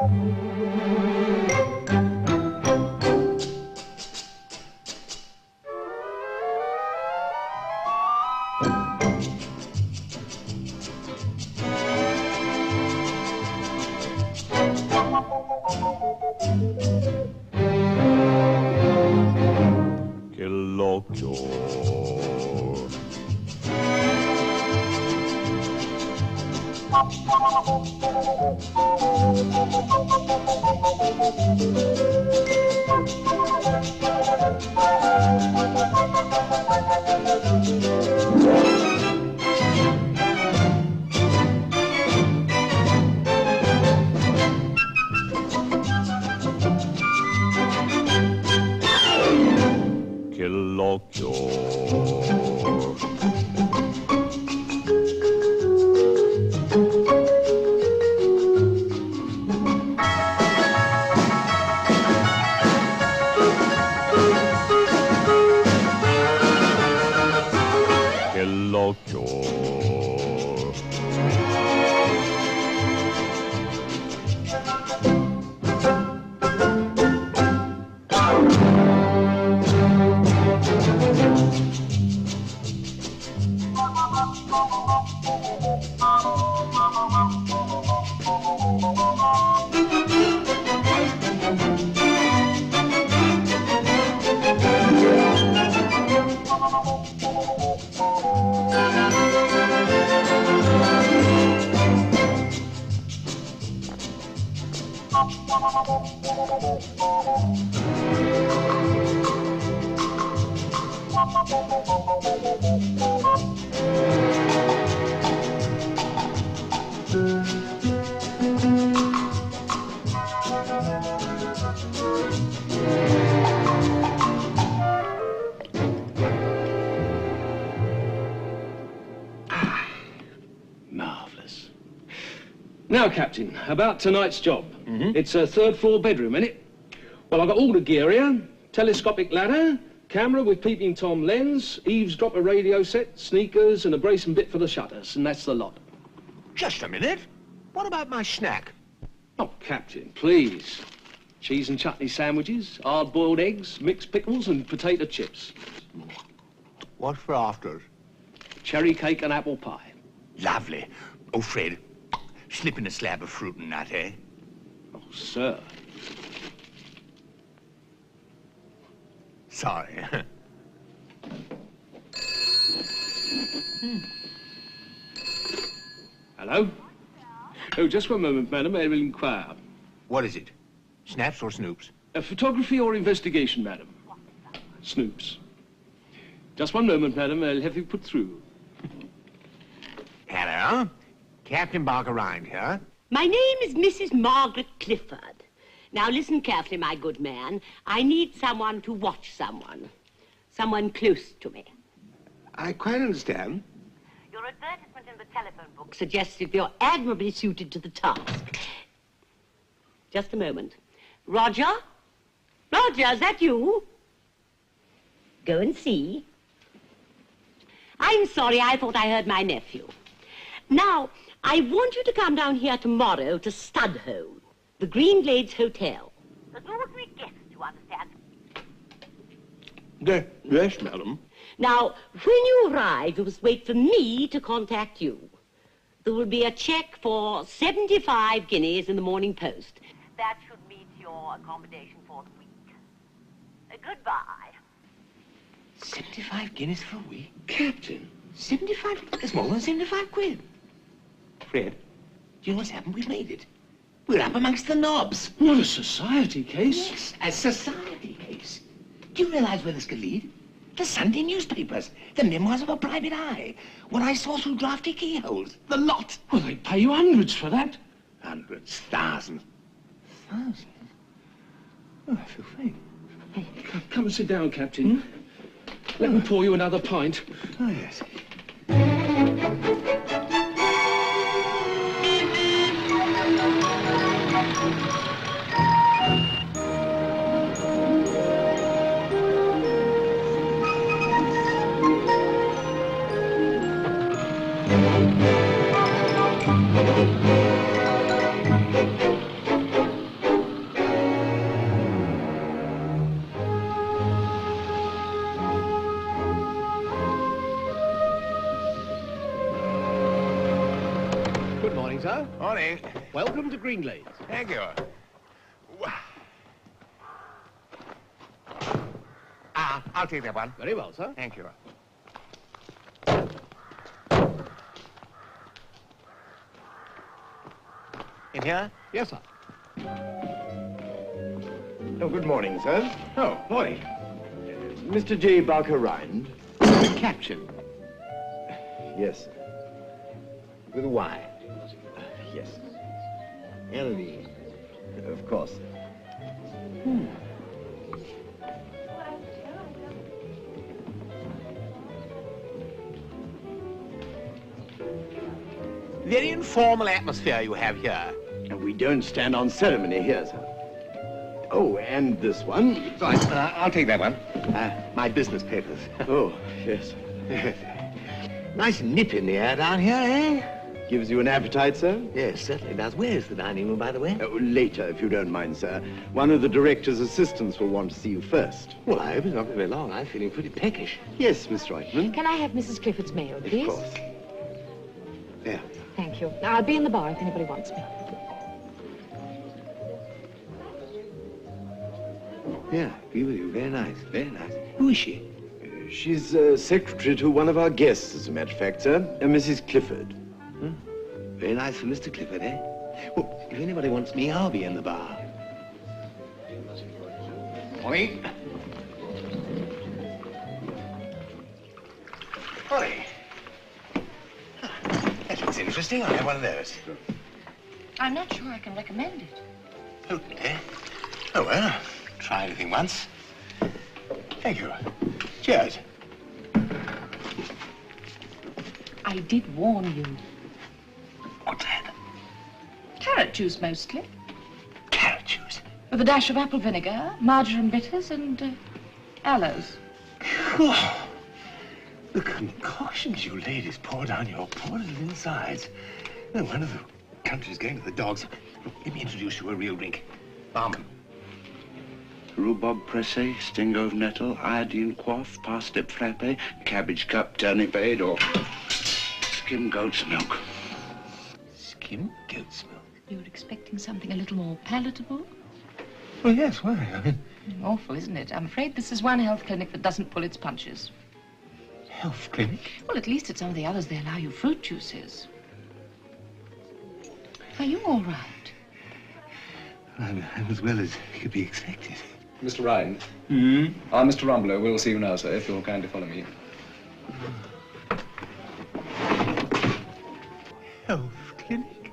Che l'occhio che l'occhio che l'occhio Marvellous. Now, Captain, about tonight's job. It's a third-floor bedroom, isn't it? Well, I've got all the gear here. Telescopic ladder, camera with peeping Tom lens, eavesdropper radio set, sneakers, and a brace and bit for the shutters, and that's the lot. Just a minute. What about my snack? Oh, Captain, please. Cheese and chutney sandwiches, hard-boiled eggs, mixed pickles, and potato chips. What's for afters? Cherry cake and apple pie. Lovely. Oh, Fred, slip in a slab of fruit and nut, eh? Oh, sir. Sorry. Hello? Oh, just one moment, madam. I will inquire. What is it? Snaps or Snoops? Photography or investigation, madam? Snoops. Just one moment, madam. I'll have you put through. Hello. Captain Barker Rind here. My name is Mrs. Margaret Clifford. Now listen carefully, my good man. I need someone to watch someone. Someone close to me. I quite understand. Your advertisement in the telephone book suggests that you're admirably suited to the task. Just a moment. Roger? Roger, is that you? Go and see. I'm sorry, I thought I heard my nephew. Now, I want you to come down here tomorrow to Studholme, the Green Glades Hotel. There's ordinary guests, you understand. Yes, madam. Now, when you arrive, you must wait for me to contact you. There will be a cheque for 75 guineas in the Morning Post. That should meet your accommodation for the week. Goodbye. 75 guineas for a week? Captain. 75? That's more than 75 quid. Fred, do you know what's happened? We've made it. We're up amongst the knobs. What a society case. Yes, a society case. Do you realize where this could lead? The Sunday newspapers, the memoirs of a private eye, what I saw through drafty keyholes, the lot. Well, they pay you hundreds for that. Hundreds, thousands. Thousands? Oh, I feel faint. Oh, come and sit down, Captain. Let me pour you another pint. Oh, yes. Good morning, sir. Morning. Welcome to Green Glades. Thank you. I'll take that one. Very well, sir. Thank you. In here? Yes, sir. Oh, good morning, sir. Oh, morning. Mr. J. Barker Rind. The captain. Yes, sir. With a Y. Yes, L-E. of course. Very informal atmosphere you have here. And we don't stand on ceremony here, sir. Oh, and this one. Right, I'll take that one. My business papers. Oh, yes. Nice nip in the air down here, eh? Gives you an appetite, sir? Yes, certainly does. Where is the dining room, by the way? Oh, later, if you don't mind, sir. One of the director's assistants will want to see you first. Well, I hope it's not very long. I'm feeling pretty peckish. Yes, Miss Reutemann. Can I have Mrs. Clifford's mail, please? Of course. There. Thank you. Now, I'll be in the bar if anybody wants me. Yeah, be with you. Very nice, very nice. Who is she? She's secretary to one of our guests, as a matter of fact, sir. Mrs. Clifford. Very nice for Mr. Clifford, eh? Well, if anybody wants me, I'll be in the bar. Morning. Morning. That looks interesting. I'll have one of those. I'm not sure I can recommend it. Potent, eh? Oh, well, try anything once. Thank you. Cheers. I did warn you. What's that? Carrot juice, mostly. Carrot juice. With a dash of apple vinegar, marjoram bitters, and aloes. Oh, the concoctions you ladies pour down your poor little insides. No wonder the country's going to the dogs. Let me introduce you to a real drink. Barman. Rhubarb pressé, stingo of nettle, iodine quaff, parsnip frappe, cabbage cup, turnip aid, or skim goat's milk. Skim goat's milk? You were expecting something a little more palatable? Well, yes, why? I mean, Awful, isn't it? I'm afraid this is one health clinic that doesn't pull its punches. health clinic? Well, at least at some of the others, they allow you fruit juices. Are you all right? I'm as well as could be expected. Mr. Ryan. Mr. Rumbelow. We'll see you now, sir, if you'll kindly follow me. Health clinic?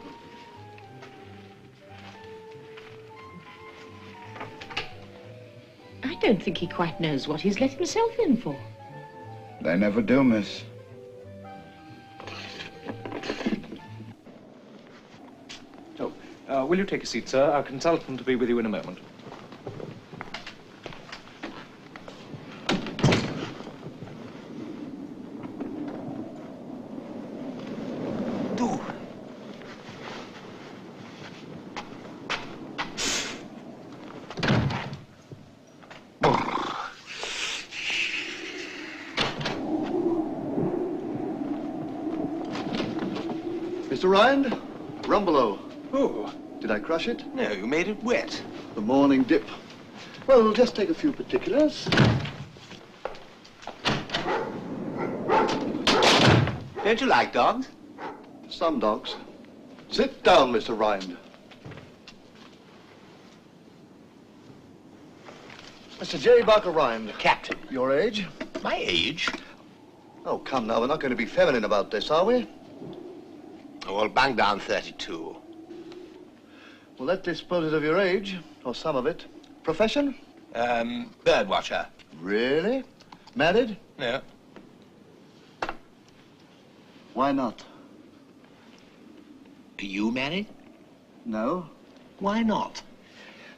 I don't think he quite knows what he's let himself in for. They never do, miss. Oh, will you take a seat, sir? Our consultant will be with you in a moment. Mr. Rind, Rumbelow. Oh. Did I crush it? No, you made it wet. The morning dip. Well, we'll just take a few particulars. Don't you like dogs? Some dogs. Sit down, Mr. Rind. Mr. J. Barker Rind. Captain. Your age? My age? Oh, come now, we're not going to be feminine about this, are we? Oh, well, bang down 32. Well, that disposes of your age, or some of it. Profession? Bird watcher. Really? Married? No. Why not? Are you married? No. Why not?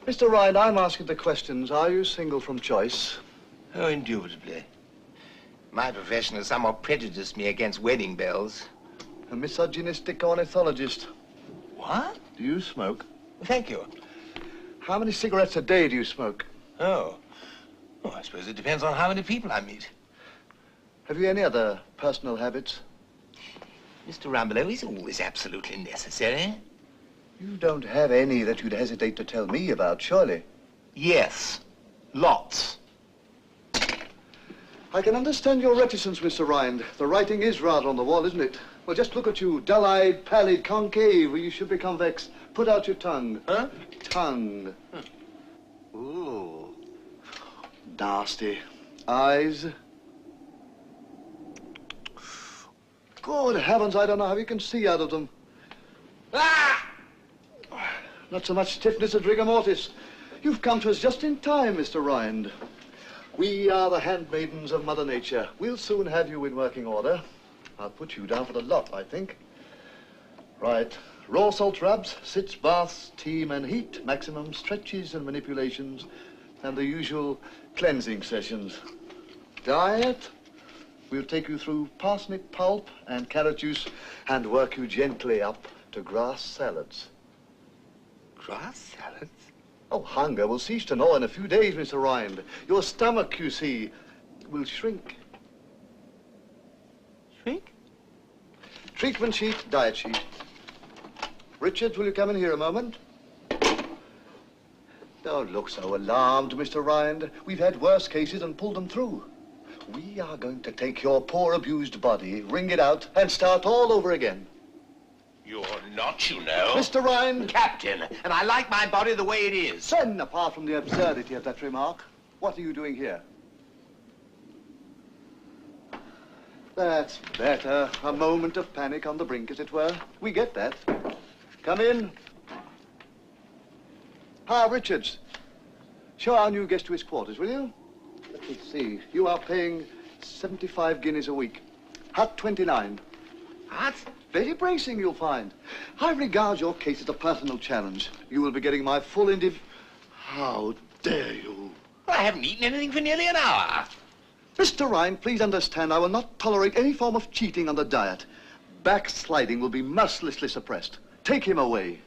Mr. Rind, I'm asking the questions. Are you single from choice? Oh, indubitably. My profession has somewhat prejudiced me against wedding bells. A misogynistic ornithologist. What? Do you smoke? Thank you. How many cigarettes a day do you smoke? Oh. Oh, I suppose it depends on how many people I meet. Have you any other personal habits? Mr. Rumbelow, is all this absolutely necessary? You don't have any that you'd hesitate to tell me about, surely? Yes. Lots. I can understand your reticence, Mr. Rind. The writing is rather on the wall, isn't it? Well, just look at you, dull-eyed, pallid, concave. You should be convex. Put out your tongue. Huh? Tongue. Huh. Ooh. Nasty. Eyes. Good heavens, I don't know how you can see out of them. Ah! Not so much stiffness as rigor mortis. You've come to us just in time, Mr. Rind. We are the handmaidens of Mother Nature. We'll soon have you in working order. I'll put you down for the lot, I think. Right. Raw salt rubs, sits, baths, steam and heat, maximum stretches and manipulations, and the usual cleansing sessions. Diet? We'll take you through parsnip pulp and carrot juice and work you gently up to grass salads. Grass salads? Oh, hunger will cease to gnaw in a few days, Mr. Rind. Your stomach, you see, will shrink. Shrink? Treatment sheet, diet sheet. Richards, will you come in here a moment? Don't look so alarmed, Mr. Rind. We've had worse cases and pulled them through. We are going to take your poor abused body, wring it out, and start all over again. You're not, you know. Mr. Rind. Captain, and I like my body the way it is. Then, apart from the absurdity of that remark, what are you doing here? That's better. A moment of panic on the brink, as it were. We get that. Come in. Ah, Richards. Show our new guest to his quarters, will you? Let me see. You are paying 75 guineas a week. Hut 29. What? Very bracing, you'll find. I regard your case as a personal challenge. You will be getting my full How dare you? I haven't eaten anything for nearly an hour. Mr. Rind, please understand I will not tolerate any form of cheating on the diet. Backsliding will be mercilessly suppressed. Take him away.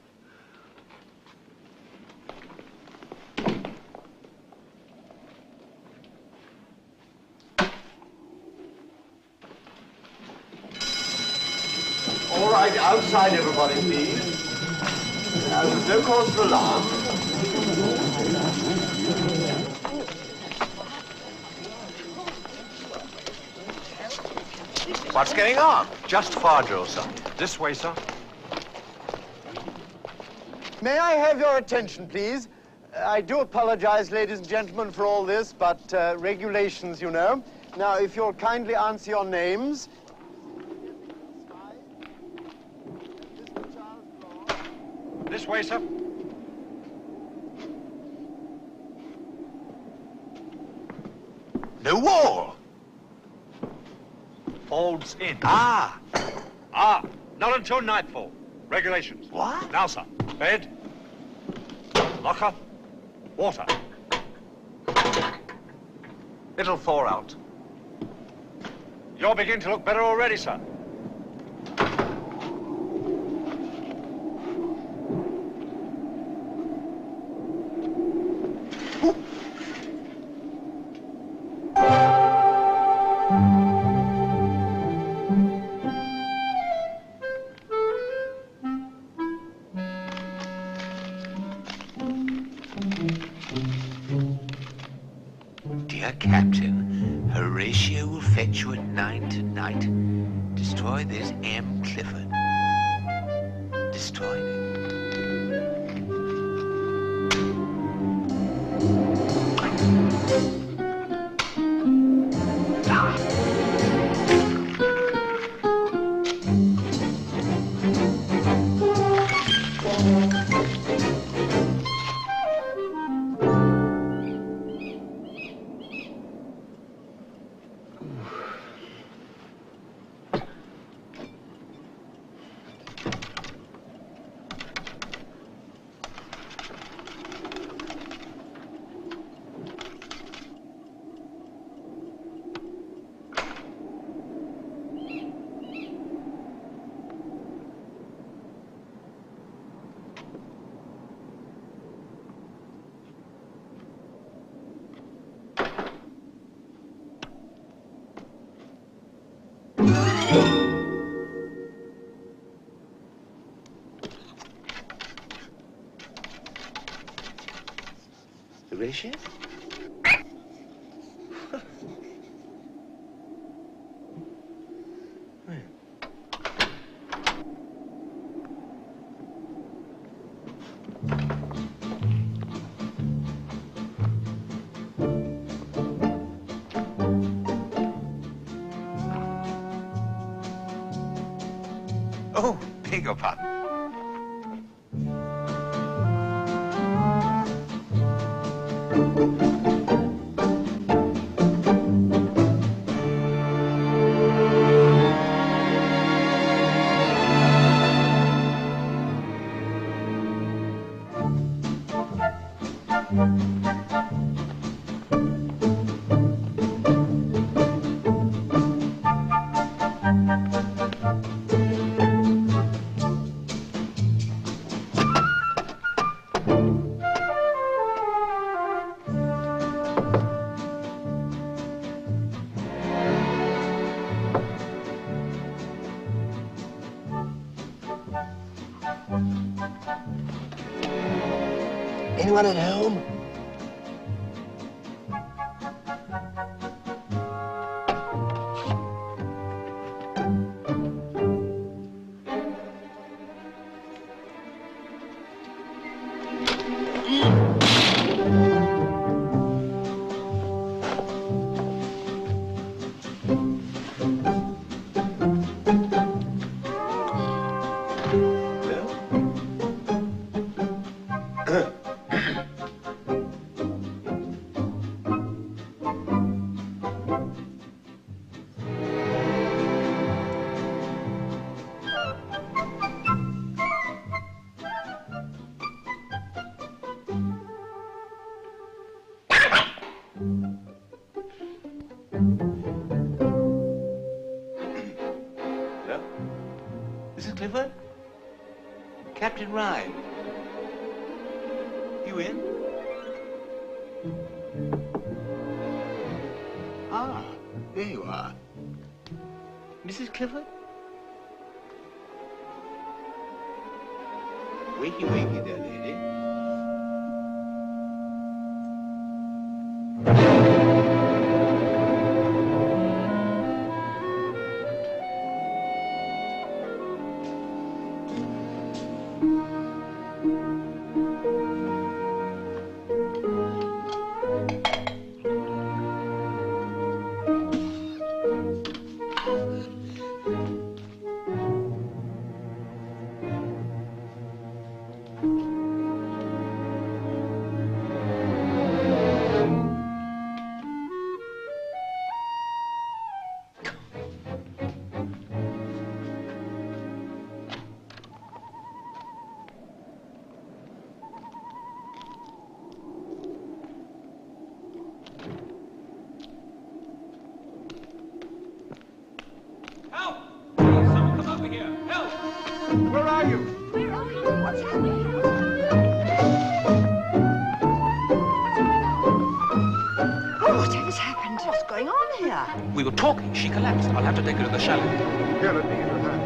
All right, outside everybody, please. There's no cause for alarm. What's going on? Just fire drill, sir. This way, sir. May I have your attention, please? I do apologize, ladies and gentlemen, for all this, but regulations, you know. Now, if you'll kindly answer your names. This way, sir. No wall. Folds in. Ah. Not until nightfall. Regulations. What? Now, sir. Bed. Locker. Water. It'll thaw out. You're beginning to look better already, sir. Dear Captain, Horatio will fetch you at 9 tonight. Destroy this M. Clifford. Destroy it. Horatio? Oh, beg your pardon. Anyone at home? Hello? Mrs. Clifford? Captain Ryan? You in? Ah, there you are. Mrs. Clifford? Wakey, wakey there, lady. Where are you? What's happening? Whatever's happened? What's going on here? We were talking. She collapsed. I'll have to take her to the chalet. Here, let me give her a hand.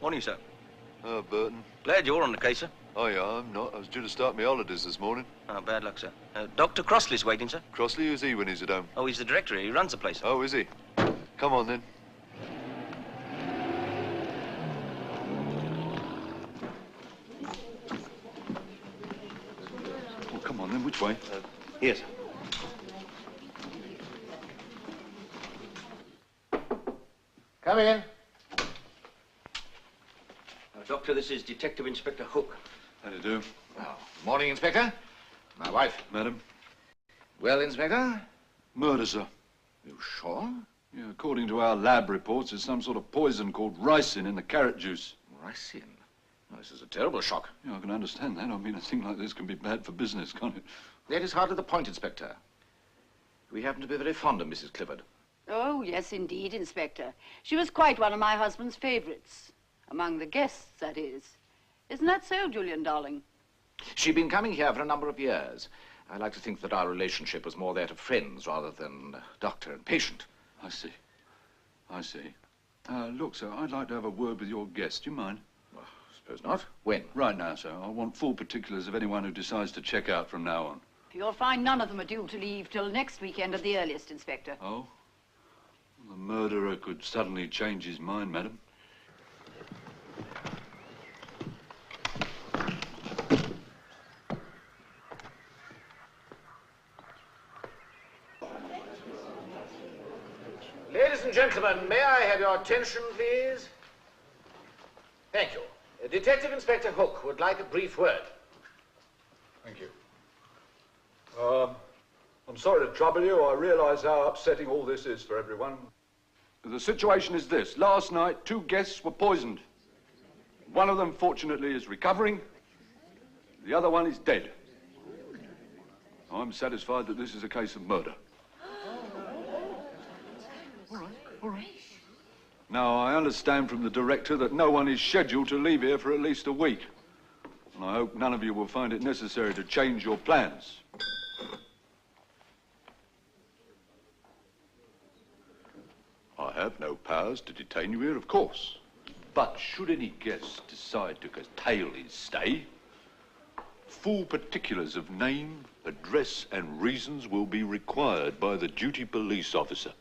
Morning, sir. Oh, Burton. Glad you're on the case, sir. Oh, yeah, I'm not. I was due to start my holidays this morning. Oh, bad luck, sir. Dr. Crossley's waiting, sir. Crossley, who's he when he's at home? Oh, he's the director. He runs the place. Oh, is he? Come on, then. Oh, come on, then. Which way? Here, sir. Come in. Doctor, this is Detective Inspector Hook. How do you do? Oh, morning, Inspector. My wife. Madam? Well, Inspector? Murder, sir. You sure? Yeah, according to our lab reports, there's some sort of poison called ricin in the carrot juice. Ricin? Oh, this is a terrible shock. Yeah, I can understand that. I mean, a thing like this can be bad for business, can't it? That is hardly the point, Inspector. We happen to be very fond of Mrs. Clifford. Oh, yes, indeed, Inspector. She was quite one of my husband's favorites. Among the guests, that is. Isn't that so, Julian, darling? She'd been coming here for a number of years. I like to think that our relationship was more that of friends rather than doctor and patient. I see. I see. Look, sir, I'd like to have a word with your guest. Do you mind? Well, I suppose not. When? Right now, sir. I want full particulars of anyone who decides to check out from now on. You'll find none of them are due to leave till next weekend at the earliest, Inspector. Oh? The murderer could suddenly change his mind, madam. Ladies and gentlemen, may I have your attention, please? Thank you. Detective Inspector Hook would like a brief word. Thank you. I'm sorry to trouble you. I realise how upsetting all this is for everyone. The situation is this. Last night, 2 guests were poisoned. One of them, fortunately, is recovering. The other one is dead. I'm satisfied that this is a case of murder. All right. Now, I understand from the director that no one is scheduled to leave here for at least a week. And I hope none of you will find it necessary to change your plans. I have no powers to detain you here, of course. But should any guest decide to curtail his stay, full particulars of name, address, and reasons will be required by the duty police officer.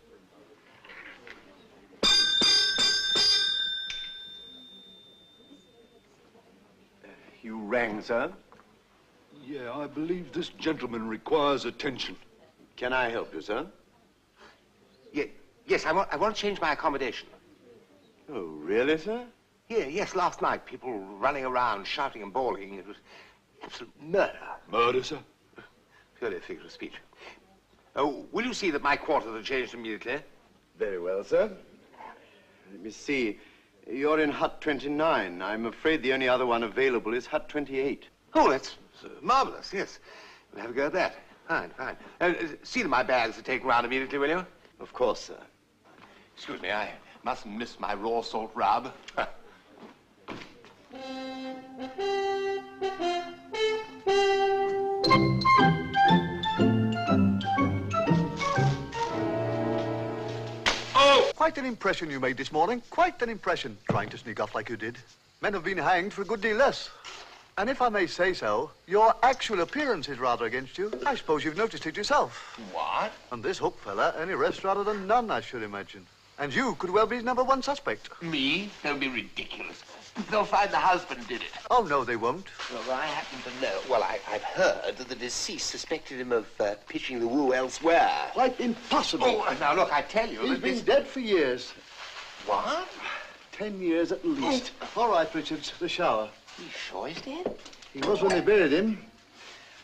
You rang, sir? Yeah, I believe this gentleman requires attention. Can I help you, sir? Yes, I want to change my accommodation. Oh, really, sir? Yeah, yes, last night, people running around, shouting and bawling. It was absolute murder. Murder, sir? Purely a figure of speech. Oh, will you see that my quarters are changed immediately? Very well, sir. Let me see. You're in Hut 29. I'm afraid the only other one available is Hut 28. Oh, that's marvelous, yes. We'll have a go at that. Fine, fine. See that my bags are taken round immediately, will you? Of course, sir. Excuse me, I mustn't miss my raw salt rub. Oh! Quite an impression you made this morning. Quite an impression, trying to sneak off like you did. Men have been hanged for a good deal less. And if I may say so, your actual appearance is rather against you. I suppose you've noticed it yourself. What? And this Hook fella, any arrest rather than none, I should imagine. And you could well be his #1 suspect. Me? Don't be ridiculous. They'll find the husband did it. Oh, no, they won't. Well, I happen to know. Well, I've heard that the deceased suspected him of pitching the woo elsewhere. Quite impossible. Oh, now, look, I tell you... He's been dead for years. What? 10 years at least. All right, Richards, the shower. You sure he's dead? He was when they buried him.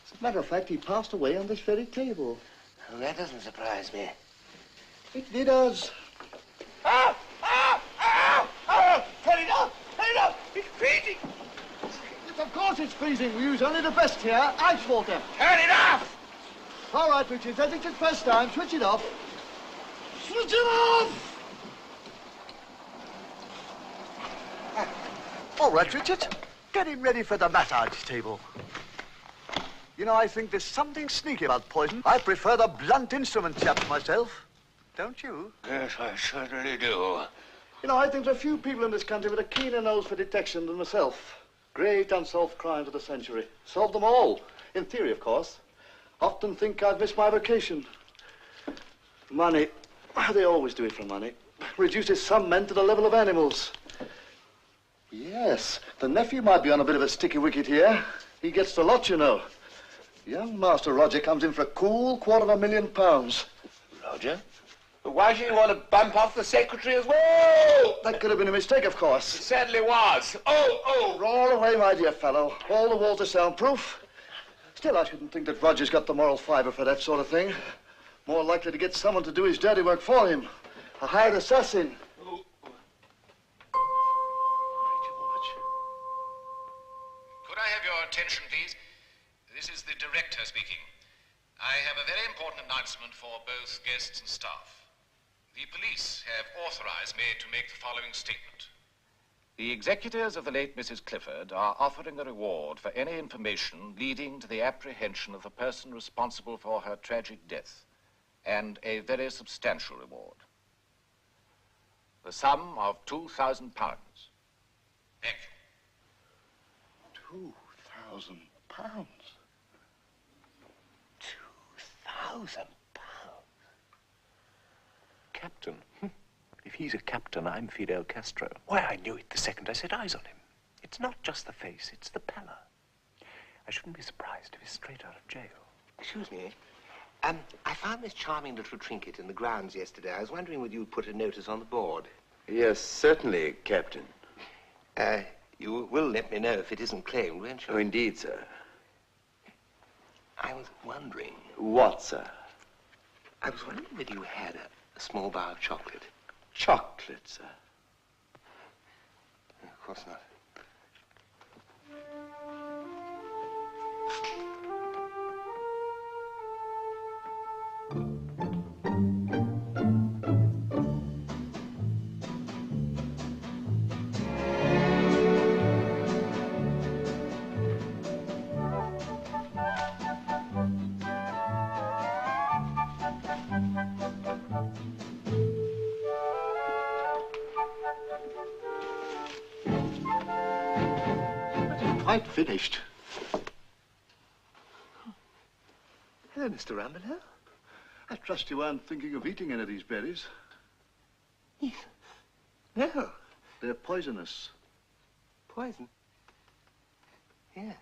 As a matter of fact, he passed away on this very table. Well, that doesn't surprise me. It does. Ah! Ah! Ah! Ah! Turn it off! Turn it off! It's freezing! Yes, of course it's freezing. We use only the best here, ice water. Turn it off! All right, Richards, I think it's first time. Switch it off. Switch it off! All right, Richard. Get him ready for the massage table. You know, I think there's something sneaky about poison. I prefer the blunt instrument chaps myself. Don't you? Yes, I certainly do. You know, I think there are few people in this country with a keener nose for detection than myself. Great unsolved crimes of the century. Solved them all. In theory, of course. Often think I've missed my vocation. Money. They always do it for money. Reduces some men to the level of animals. Yes, the nephew might be on a bit of a sticky wicket here. He gets the lot, you know. Young Master Roger comes in for a cool £250,000. Roger? But why should you want to bump off the secretary as well? That could have been a mistake, of course. It certainly was. Oh! Roll away, my dear fellow. All the walls are soundproof. Still, I shouldn't think that Roger's got the moral fibre for that sort of thing. More likely to get someone to do his dirty work for him. A hired assassin. Could I have your attention, please? This is the director speaking. I have a very important announcement for both guests and staff. The police have authorized me to make the following statement. The executors of the late Mrs. Clifford are offering a reward for any information leading to the apprehension of the person responsible for her tragic death, and a very substantial reward. The sum of £2,000. Thank you. £2,000? £2,000? Captain? If he's a captain, I'm Fidel Castro. Why, I knew it the second I set eyes on him. It's not just the face, it's the pallor. I shouldn't be surprised if he's straight out of jail. Excuse me. I found this charming little trinket in the grounds yesterday. I was wondering whether you'd put a notice on the board. Yes, certainly, Captain. You will let me know if it isn't claimed, won't you? Oh, indeed, sir. I was wondering... What, sir? I was wondering whether you had a small bar of chocolate. Chocolate, sir? Of course not. Quite finished. Hello, Mr. Rambolet. I trust you weren't thinking of eating any of these berries. No. They're poisonous. Poison? Yes.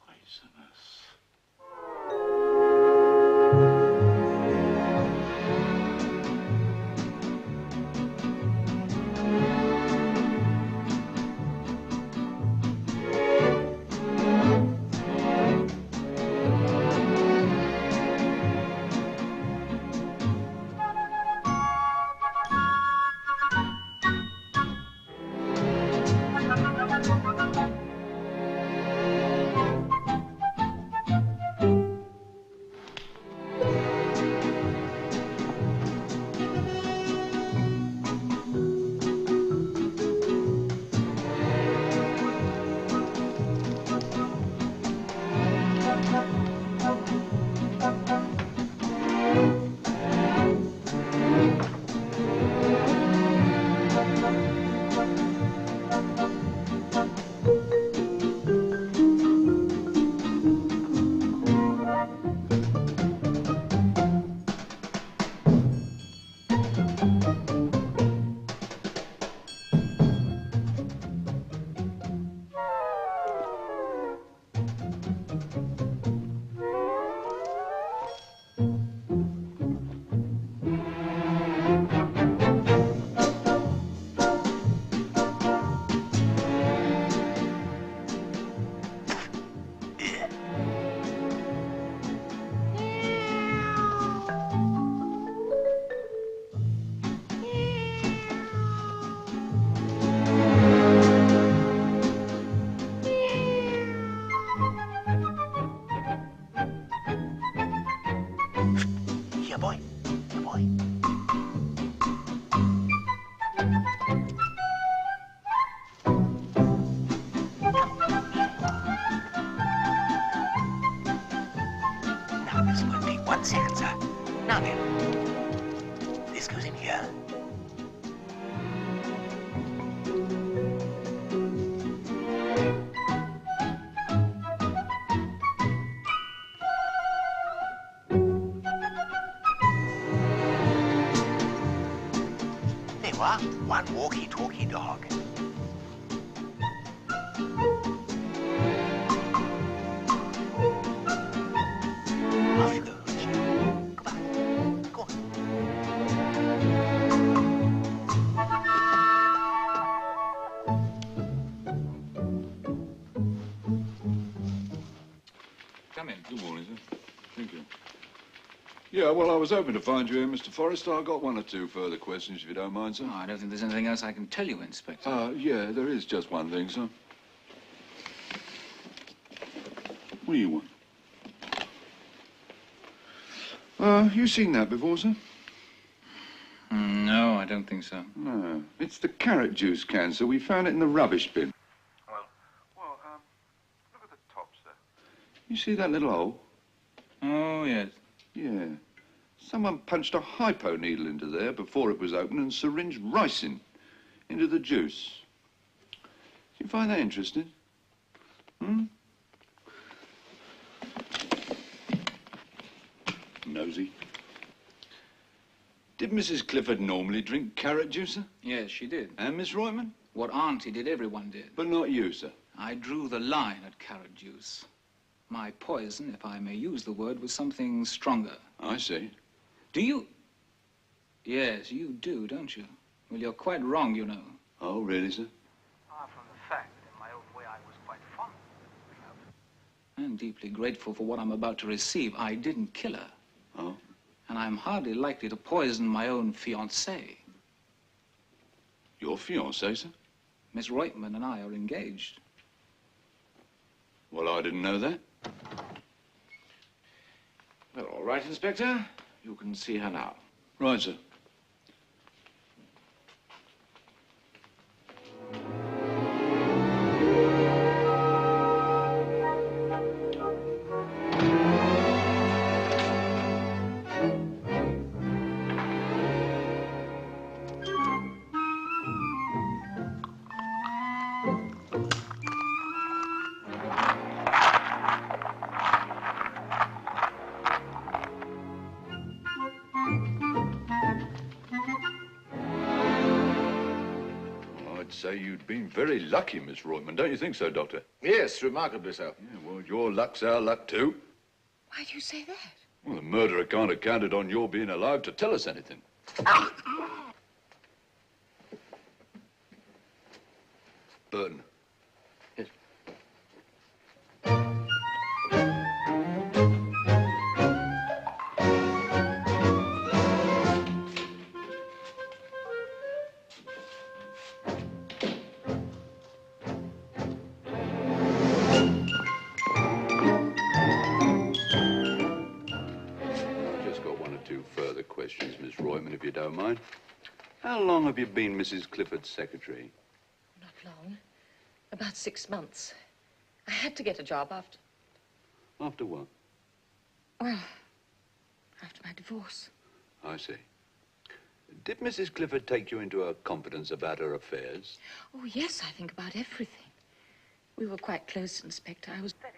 Poisonous. One walkie-talkie dog. Off you go, Richard. Come on. Go on. Come in. Good morning, sir. Thank you. Yeah, well, I was hoping to find you here, Mr. Forrester. I've got one or two further questions, if you don't mind, sir. Oh, I don't think there's anything else I can tell you, Inspector. Yeah, there is just one thing, sir. What do you want? You seen that before, sir? don't think so. No, it's the carrot juice can, so we found it in the rubbish bin. Well, look at the tops there. You see that little hole? Oh, yes. Yeah. Someone punched a hypo needle into there before it was open and syringed ricin into the juice. Do you find that interesting? Hmm? Nosy. Did Mrs. Clifford normally drink carrot juice, sir? Yes, she did. And Miss Royman? What Auntie did, everyone did. But not you, sir. I drew the line at carrot juice. My poison, if I may use the word, was something stronger. I see. Do you? Yes, you do, don't you? Well, you're quite wrong, you know. Oh, really, sir? Far from the fact that in my own way I was quite fond of her. I'm deeply grateful for what I'm about to receive. I didn't kill her. Oh? And I'm hardly likely to poison my own fiancée. Your fiancée, sir? Miss Reutemann and I are engaged. Well, I didn't know that. Well, all right, Inspector. You can see her now. Right, sir. Say you'd been very lucky, Miss Royman. Don't you think so, Doctor? Yes, remarkably so. Yeah, well, your luck's our luck, too. Why do you say that? Well, the murderer can't have counted on your being alive to tell us anything. Burton. Yes. Further questions, Miss Royman, if you don't mind. How long have you been Mrs. Clifford's secretary? Not long. About 6 months. I had to get a job after... After what? Well, after my divorce. I see. Did Mrs. Clifford take you into her confidence about her affairs? Oh, yes, I think about everything. We were quite close, Inspector. I was... Seems to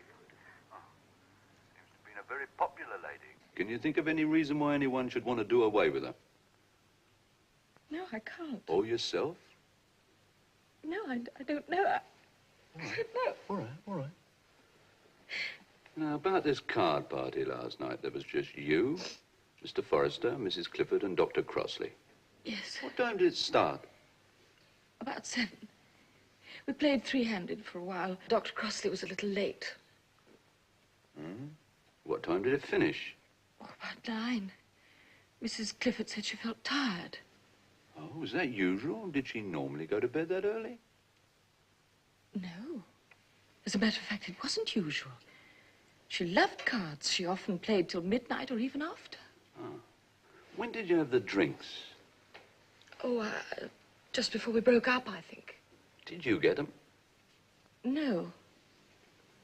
have been a very popular lady. Can you think of any reason why anyone should want to do away with her? No, I can't. Or yourself? No, I don't know. I said no. All right, all right. Now, about this card party last night, there was just you, Mr. Forrester, Mrs. Clifford, and Dr. Crossley. Yes. What time did it start? About 7. We played three-handed for a while. Dr. Crossley was a little late. Hmm? What time did it finish? Oh, about 9. Mrs. Clifford said she felt tired. Oh, was that usual? Did she normally go to bed that early? No. As a matter of fact, it wasn't usual. She loved cards. She often played till midnight or even after. Oh. When did you have the drinks? Oh, just before we broke up, I think. Did you get them? No.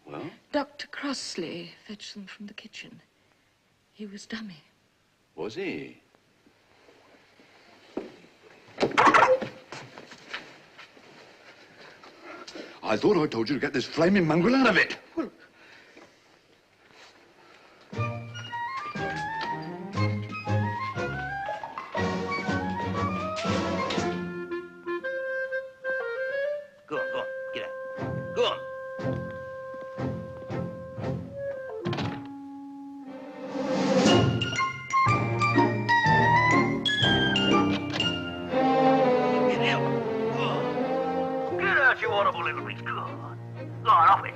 Well? Dr. Crossley fetched them from the kitchen. He was dummy. Was he? I thought I told you to get this flaming mongrel out of it. Well... Go on, get out. Go on. Get out, you horrible little bitch. Go on, off it.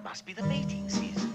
must be the mating season.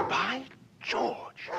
By George!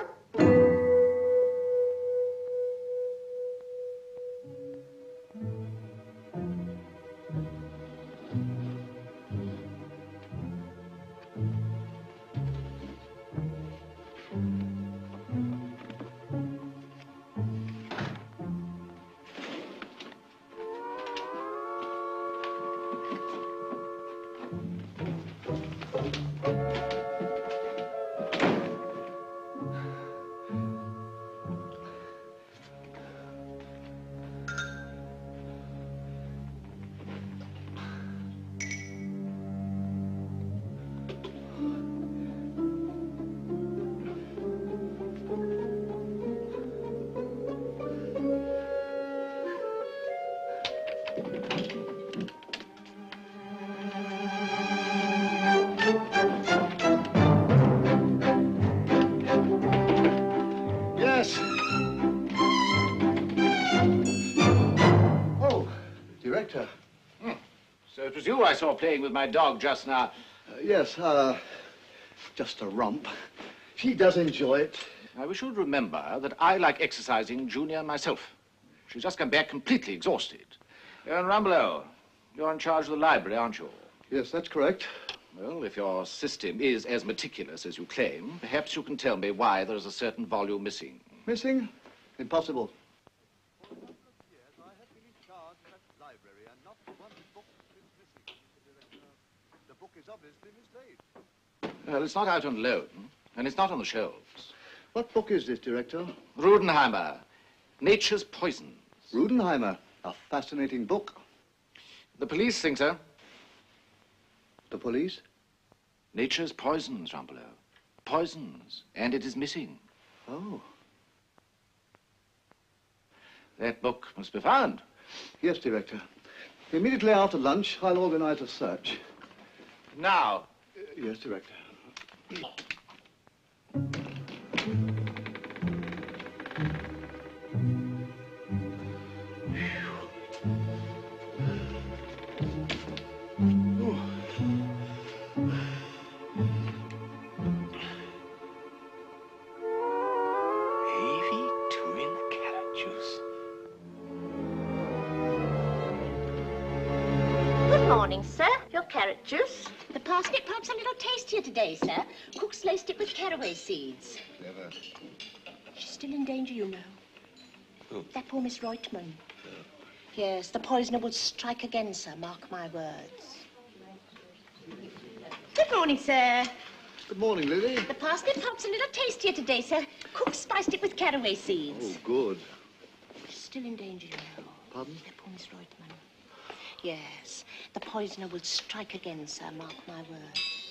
Yes. Oh, Director. So it was you I saw playing with my dog just now. Yes, just a romp. She does enjoy it. Now, we should remember that I like exercising Junior myself. She's just come back completely exhausted. And Rumbelow, you're in charge of the library, aren't you? Yes, that's correct. Well, if your system is as meticulous as you claim, perhaps you can tell me why there is a certain volume missing. Missing? Impossible. The book is obviously misplaced. Well, it's not out on loan, and it's not on the shelves. What book is this, Director? Rudenheimer, Nature's Poison. Rudenheimer. A fascinating book. The police think so. The police? Nature's Poisons, Rumbelow. Poisons, and it is missing. Oh. That book must be found. Yes, Director. Immediately after lunch, I'll organize a search. Now. Yes, Director. Navy twin carrot juice. Good morning, sir. Your carrot juice. The parsnip pulp's a little tastier today, sir. Cook's laced it with caraway seeds. Clever. She's still in danger, you know. Who? That poor Miss Reutemann. Yes, the poisoner will strike again, sir. Mark my words. Good morning, sir. Good morning, Lily. The parsnip pulp's a little tastier today, sir. Cook spiced it with caraway Oh, seeds. good. She's still in danger, you know. Pardon? That poor Miss Reutemann. Yes, the poisoner will strike again, sir. Mark my words.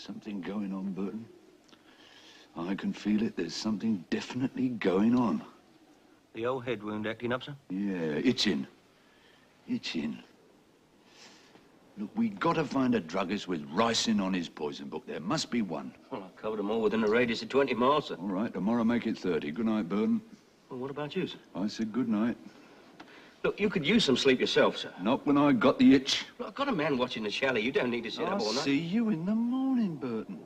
something going on, Burton. I can feel it. There's something definitely going on. The old head wound acting up, sir? Yeah, itching. Itching. Look, we got to find a druggist with ricin on his poison book. There must be one. Well, I've covered them all within a radius of 20 miles, sir. All right, tomorrow make it 30. Good night, Burton. Well, what about you, sir? I said good night. Look, you could use some sleep yourself, sir. Not when I got the itch. Look, I've got a man watching the chalet. You don't need to sit up all I'll night. see you in the morning, Burton.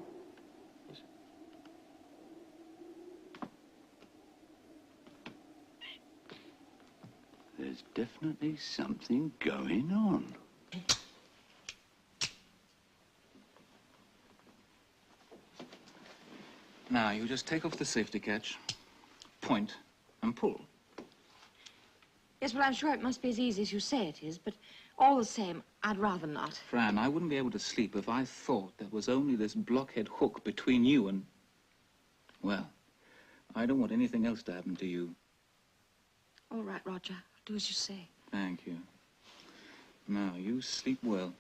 There's definitely something going on. Now, you just take off the safety catch, point, and pull. Yes, well, I'm sure it must be as easy as you say it is, but all the same, I'd rather not. Fran, I wouldn't be able to sleep if I thought there was only this blockhead hook between you and... Well, I don't want anything else to happen to you. All right, Roger. I'll do as you say. Thank you. Now, you sleep well.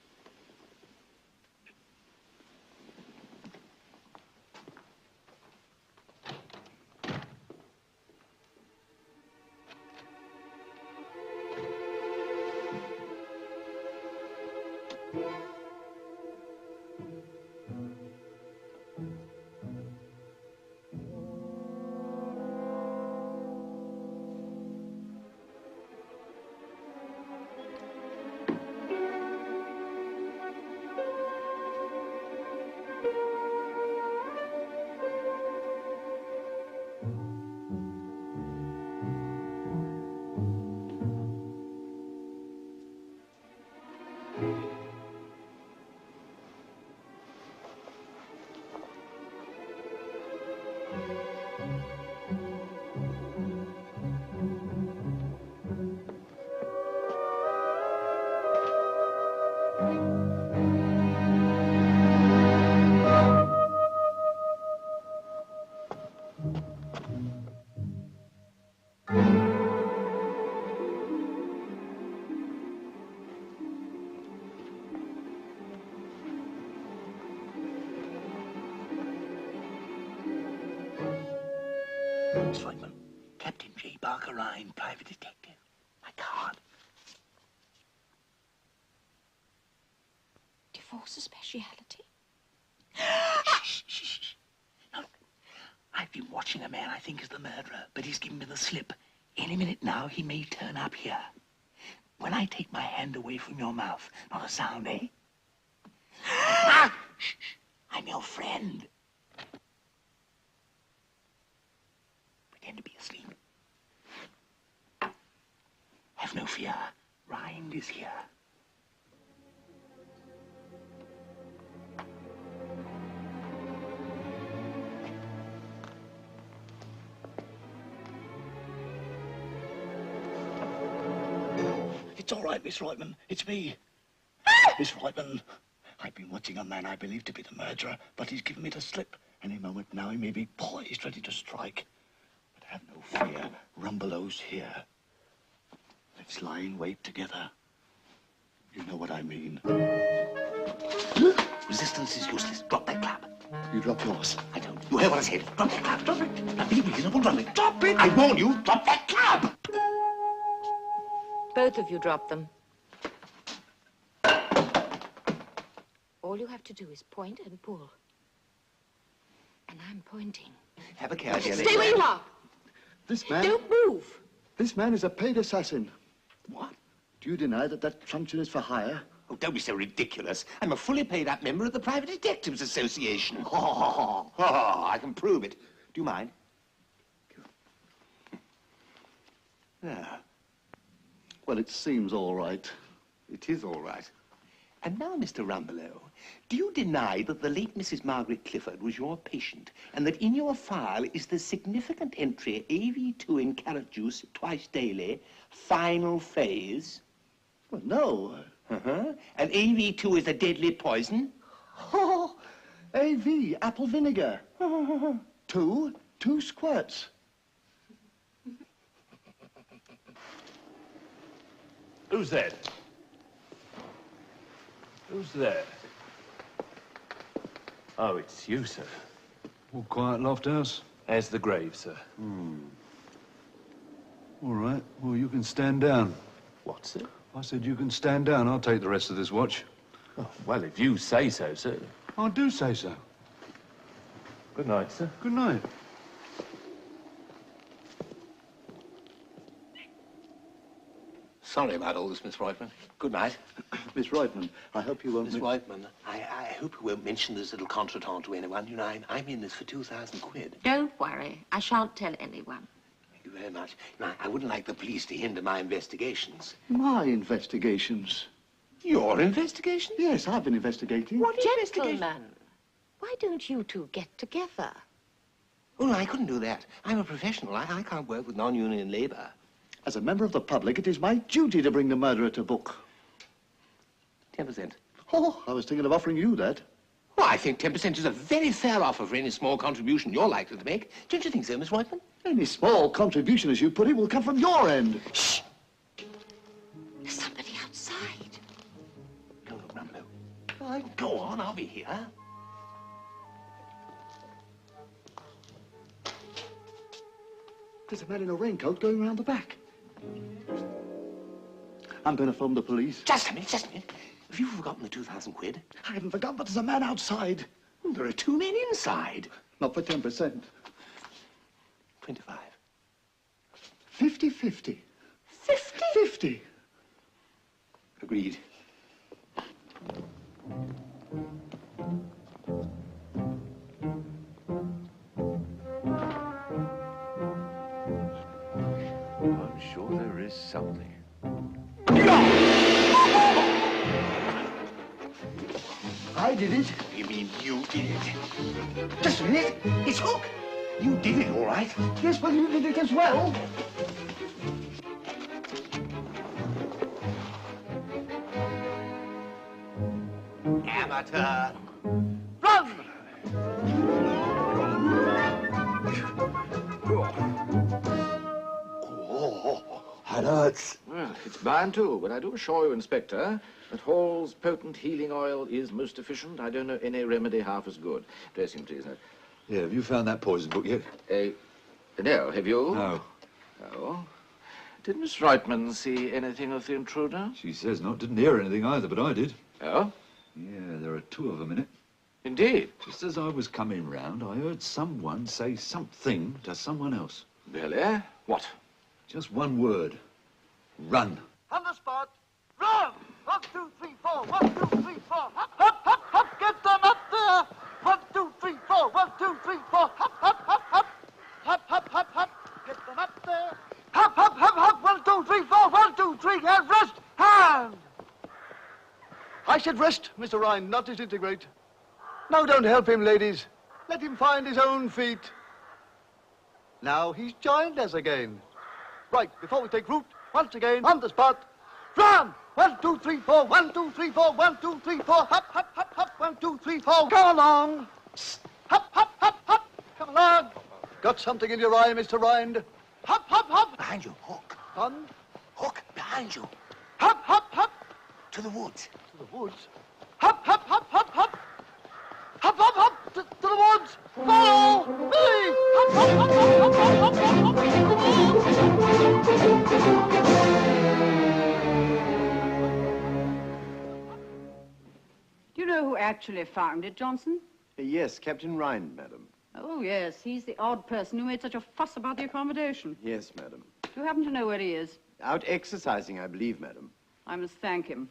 Miss Reutemann, Captain J. Barker Ryan, private detective. My card. Divorce a speciality? Shh, shh, shh. No, I've been watching a man I think is the murderer, but he's given me the slip. Any minute now, he may turn up here. When I take my hand away from your mouth, not a sound, eh? Ah! Shh, shh. I'm your friend. Pretend to be asleep. Have no fear. Rind is here. It's all right, Miss Reutemann. It's me. Miss Reutemann, I've been watching a man I believe to be the murderer, but he's given me the slip. Any moment now, he may be poised, ready to strike. But have no fear. Rumbalow's here. Let's lie in wait together. You know what I mean. Resistance is useless. Drop that club. You drop yours. I don't. You hear what I said? Drop that club. Drop it. Now, be reasonable. Drop it. Drop it. I warn you. Drop that club. Both of you drop them. All you have to do is point and pull. And I'm pointing. Have a care, dear lady. Stay where you are. This man... Don't move. This man is a paid assassin. What? Do you deny that that truncheon is for hire? Oh, don't be so ridiculous. I'm a fully paid-up member of the Private Detectives Association. Oh, I can prove it. Do you mind? Yeah. Well, it seems all right. It is all right. And now, Mr. Rumbelow, do you deny that the late Mrs. Margaret Clifford was your patient, and that in your file is the significant entry AV2 in carrot juice twice daily, final phase? Well, no. Uh-huh. And AV2 is a deadly poison? Oh, AV, apple vinegar. Two squirts. Who's that? Who's there? Oh, it's you, sir. All quiet, Lofthouse? There's the grave, sir. All right. Well, you can stand down. What, sir? I said you can stand down. I'll take the rest of this watch. Oh, well, if you say so, sir. I do say so. Good night, sir. Good night. Sorry about all this, Miss Reutemann. Good night. Miss Reutemann, I hope you won't... Miss Reutemann, I hope you won't mention this little contretemps to anyone. You know, I'm in this for 2,000 quid. Don't worry. I shan't tell anyone. Thank you very much. Now, I wouldn't like the police to hinder my investigations. My investigations? Your investigations? Yes, I've been investigating. What Gentlemen, why don't you two get together? Oh, no, I couldn't do that. I'm a professional. I can't work with non-union labor. As a member of the public, it is my duty to bring the murderer to book. 10%. Oh, I was thinking of offering you that. Well, I think 10% is a very fair offer for any small contribution you're likely to make. Don't you think so, Miss Reutemann? Any small contribution, as you put it, will come from your end. Shh! There's somebody outside. Go, Rumbo. Oh, go on, I'll be here. There's a man in a raincoat going round the back. I'm going to phone the police. Just a minute. Have you forgotten the 2,000 quid? I haven't forgotten, but there's a man outside. There are 2 men inside. Not for 10%. 25. 50-50. 50-50. Agreed. I'm sure there is something. I did it. You mean you did it? Just a minute. It's Hook. You did it, all right. Yes, well, you did it as well. Amateur. Run! Oh, that hurts. Well, it's bound to, but I do assure you, Inspector, that Hall's potent healing oil is most efficient. I don't know any remedy half as good. Dressing, please. Yeah, have you found that poison book yet? No, have you? No. No. Did Miss Reutemann see anything of the intruder? She says not. Didn't hear anything either, but I did. Oh? Yeah, there are 2 of them in it. Indeed. Just as I was coming round, I heard someone say something to someone else. Really? What? Just one word. Run. On the spot. Run! 1, 2, 3, 4. 1, 2, 3, 4. Hop, hop, hop, hop. Get them up there. 1, 2, 3, 4. 1, 2, 3, 4. Hop, hop, hop, hop. Hop, hop, hop, hop. Get them up there. Hop, hop, hop, hop. 1, 2, 3, 4. 1, 2, 3. And rest. Hand. I said rest, Mr. Ryan, not disintegrate. No, don't help him, ladies. Let him find his own feet. Now he's joined us again. Right, before we take root, once again, on the spot. Run! 1, 2, 3, 4. 1, 2, 3, 4. 1, 2, 3, 4. Hop, hop, hop, hop. 1, 2, 3, 4. Go along. Hop, hop, hop, hop. Come along. Got something in your eye, Mr. Rind? Hop, hop, hop. Behind you, Hook. On. Hook, behind you. Hop, hop, hop. To the woods. To the woods? Hop, hop, hop, hop, hop. Hop, hop, hop. To the woods. Follow me. Hop, hop, hop, hop, hop, hop, hop, hop, Do you know who actually found it, Johnson? Yes, Captain Ryan, madam. Oh, yes. He's the odd person who made such a fuss about the accommodation. Yes, madam. Do you happen to know where he is? Out exercising, I believe, madam. I must thank him.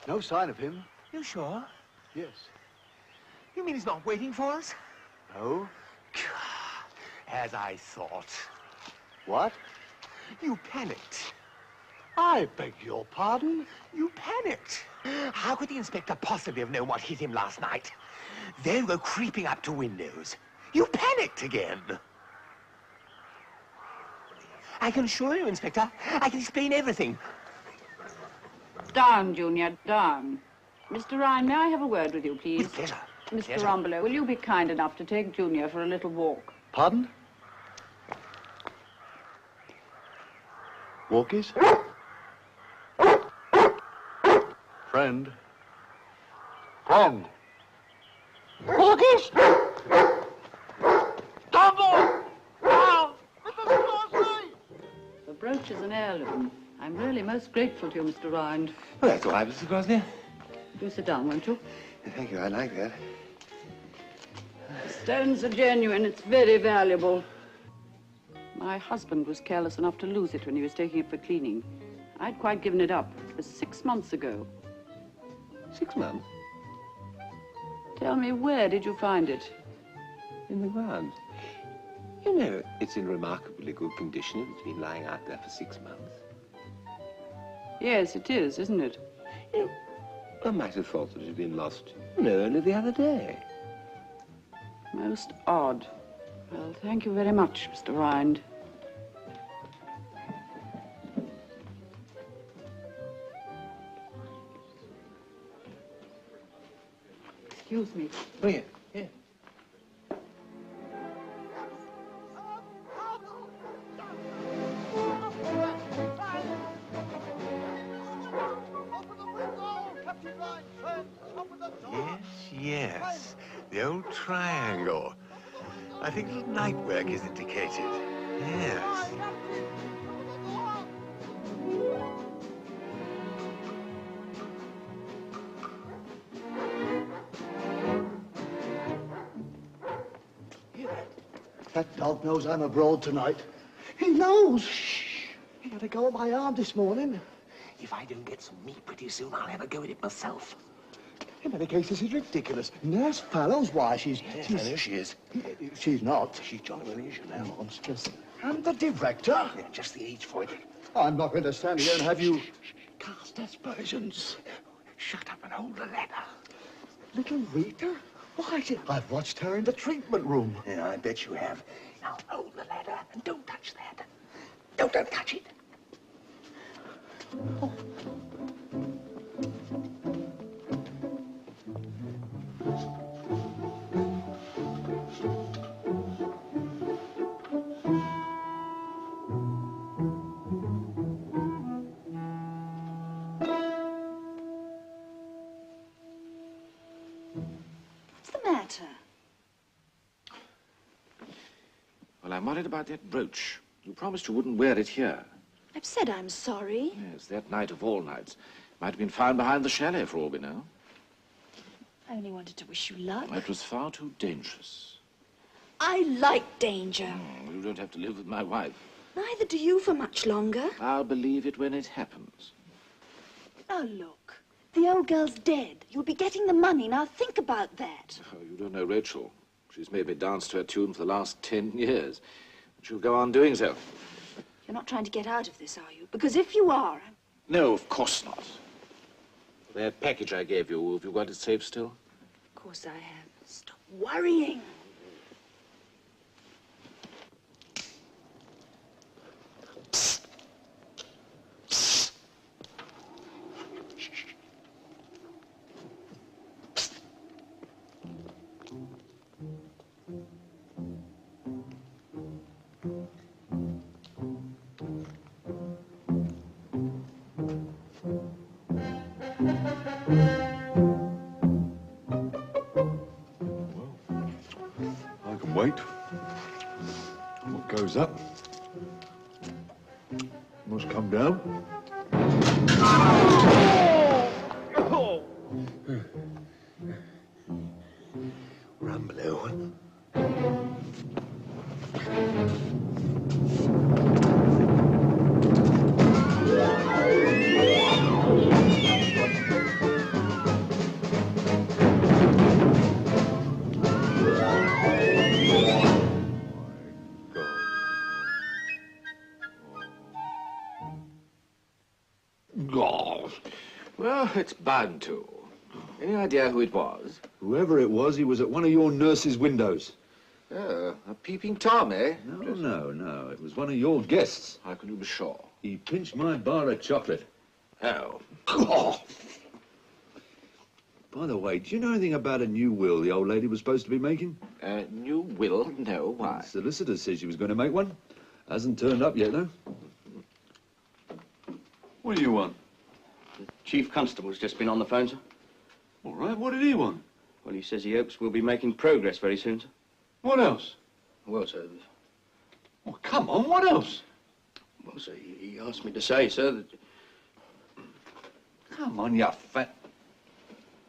No sign of him. You sure? Yes. You mean he's not waiting for us? No. As I thought. What? You panicked. I beg your pardon? You panicked. How could the inspector possibly have known what hit him last night? They were creeping up to windows. You panicked again. I can assure you, Inspector, I can explain everything. Down, Junior, down. Mr. Ryan, may I have a word with you, please? With pleasure. Mr. Pleasure. Rumbelow, will you be kind enough to take Junior for a little walk? Pardon? Walkies? Friend. Friend. Walkies! Dumble! The brooch is an heirloom. I'm really most grateful to you, Mr. Ryan. Well, that's all right, Mrs. Grosvenor. Do sit down, won't you? Thank you, I like that. The stones are genuine. It's very valuable. My husband was careless enough to lose it when he was taking it for cleaning. I'd quite given it up. It was 6 months ago. 6 months? Tell me, where did you find it? In the grounds. You know, it's in remarkably good condition if it's been lying out there for 6 months. Yes, it is, isn't it? You know, I might have thought that it had been lost, only the other day. Most odd. Well, thank you very much, Mr. Ryan. Excuse me. Oh, yeah, yeah. Yes, the old triangle. I think little night work is indicated. Yes. That dog knows I'm abroad tonight. He knows. Shh. He had a go at my arm this morning. If I don't get some meat pretty soon, I'll have a go at it myself. In any case, this is ridiculous. Nurse Fallows, why, she's... I know she is. She's not. She's jolly well is, you know. Monstrous. And the director? Yeah, just the age for it. I'm not going to stand here and have you cast aspersions. Shut up and hold the ladder. Little Rita? Why, I've watched her in the treatment room. Yeah, I bet you have. Now, hold the ladder and don't touch that. Don't touch it. Oh. What's the matter? Well, I'm worried about that brooch. You promised you wouldn't wear it here. I've said I'm sorry. Yes, that night of all nights. Might have been found behind the chalet, for all we know. I only wanted to wish you luck. It was far too dangerous. I like danger. You don't have to live with my wife. Neither do you for much longer. I'll believe it when it happens. Now look, the old girl's dead. You'll be getting the money. Now think about that. Oh, you don't know Rachel. She's made me dance to her tune for the last 10 years. And she'll go on doing so. You're not trying to get out of this, are you? Because if you are... No, of course not. That package I gave you, have you got it safe still? Of course I have. Stop worrying. I can wait. What goes up must come down. Rumbelow. Well, it's bound to. Any idea who it was? Whoever it was, he was at one of your nurse's windows. Oh, a peeping Tom, eh? No. It was one of your guests. How can you be sure? He pinched my bar of chocolate. Oh. Oh. By the way, do you know anything about a new will the old lady was supposed to be making? New will? No, why? The solicitor says she was going to make one. Hasn't turned up yet, though. What do you want? The Chief Constable's just been on the phone, sir. All right, what did he want? Well, he says he hopes we'll be making progress very soon, sir. What else? Well, sir... Oh, come on, what else? Well, sir, he asked me to say, sir, that... Come on, you fat...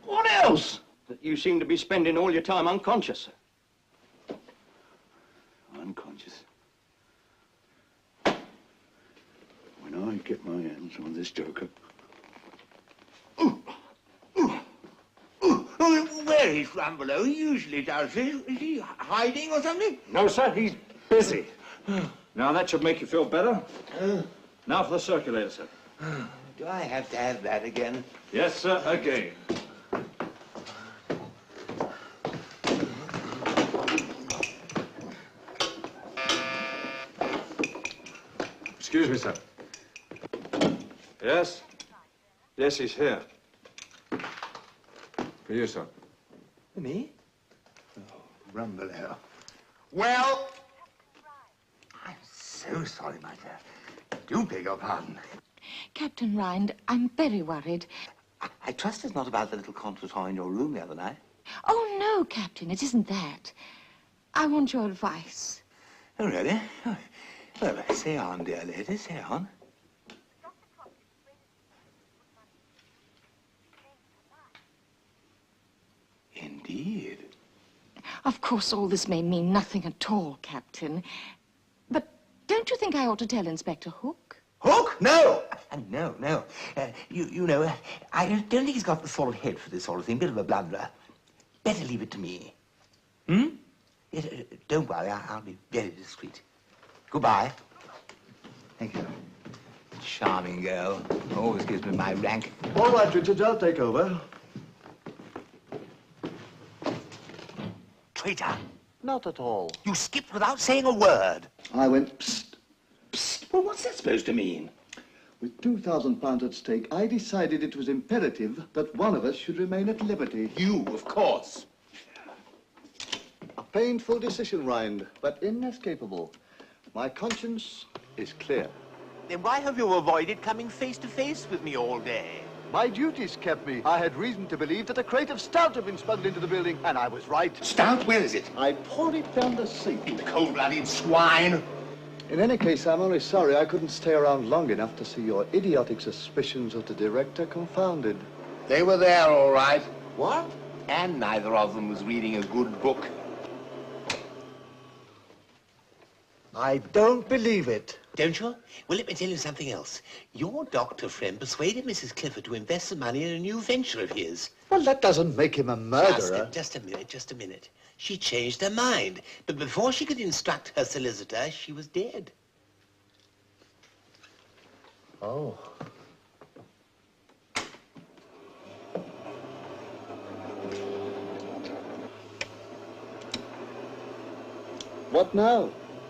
What else? That you seem to be spending all your time unconscious, sir. Unconscious? When I get my hands on this joker... Where is Rumbelow? He usually does this. Is he hiding or something? No, sir, he's busy. Now, that should make you feel better. Now for the circulator, sir. Do I have to have that again? Yes, sir, again. Excuse me, sir. Yes? Yes, he's here. For you, sir. Me? Oh, Rumbelow. Well, I'm so sorry, my dear. Do beg your pardon. Captain Rind, I'm very worried. I trust it's not about the little contretemps in your room the other night. Oh, no, Captain, it isn't that. I want your advice. Oh, really? Oh. Well, say on, dear lady, say on. Indeed. Of course, all this may mean nothing at all, Captain. But don't you think I ought to tell Inspector Hook? Hook? No! No. You know, I don't think he's got the sort of head for this sort of thing. Bit of a blunderer. Better leave it to me. Hmm? Yes, don't worry, I'll be very discreet. Goodbye. Thank you. Charming girl. Always gives me my rank. All right, Richards, I'll take over. Traitor. Not at all. You skipped without saying a word. I went, psst. Psst. Well, what's that supposed to mean? With £2,000 at stake, I decided it was imperative that one of us should remain at liberty. You, of course. A painful decision, Rind, but inescapable. My conscience is clear. Then why have you avoided coming face to face with me all day? My duties kept me. I had reason to believe that a crate of stout had been smuggled into the building, and I was right. Stout? Where is it? I poured it down the sink. You cold-blooded swine. In any case, I'm only sorry I couldn't stay around long enough to see your idiotic suspicions of the director confounded. They were there, all right. What? And neither of them was reading a good book. I don't believe it. Don't you? Well, let me tell you something else. Your doctor friend persuaded Mrs. Clifford to invest some money in a new venture of his. Well, that doesn't make him a murderer. Just a minute. She changed her mind. But before she could instruct her solicitor, she was dead. Oh. What now?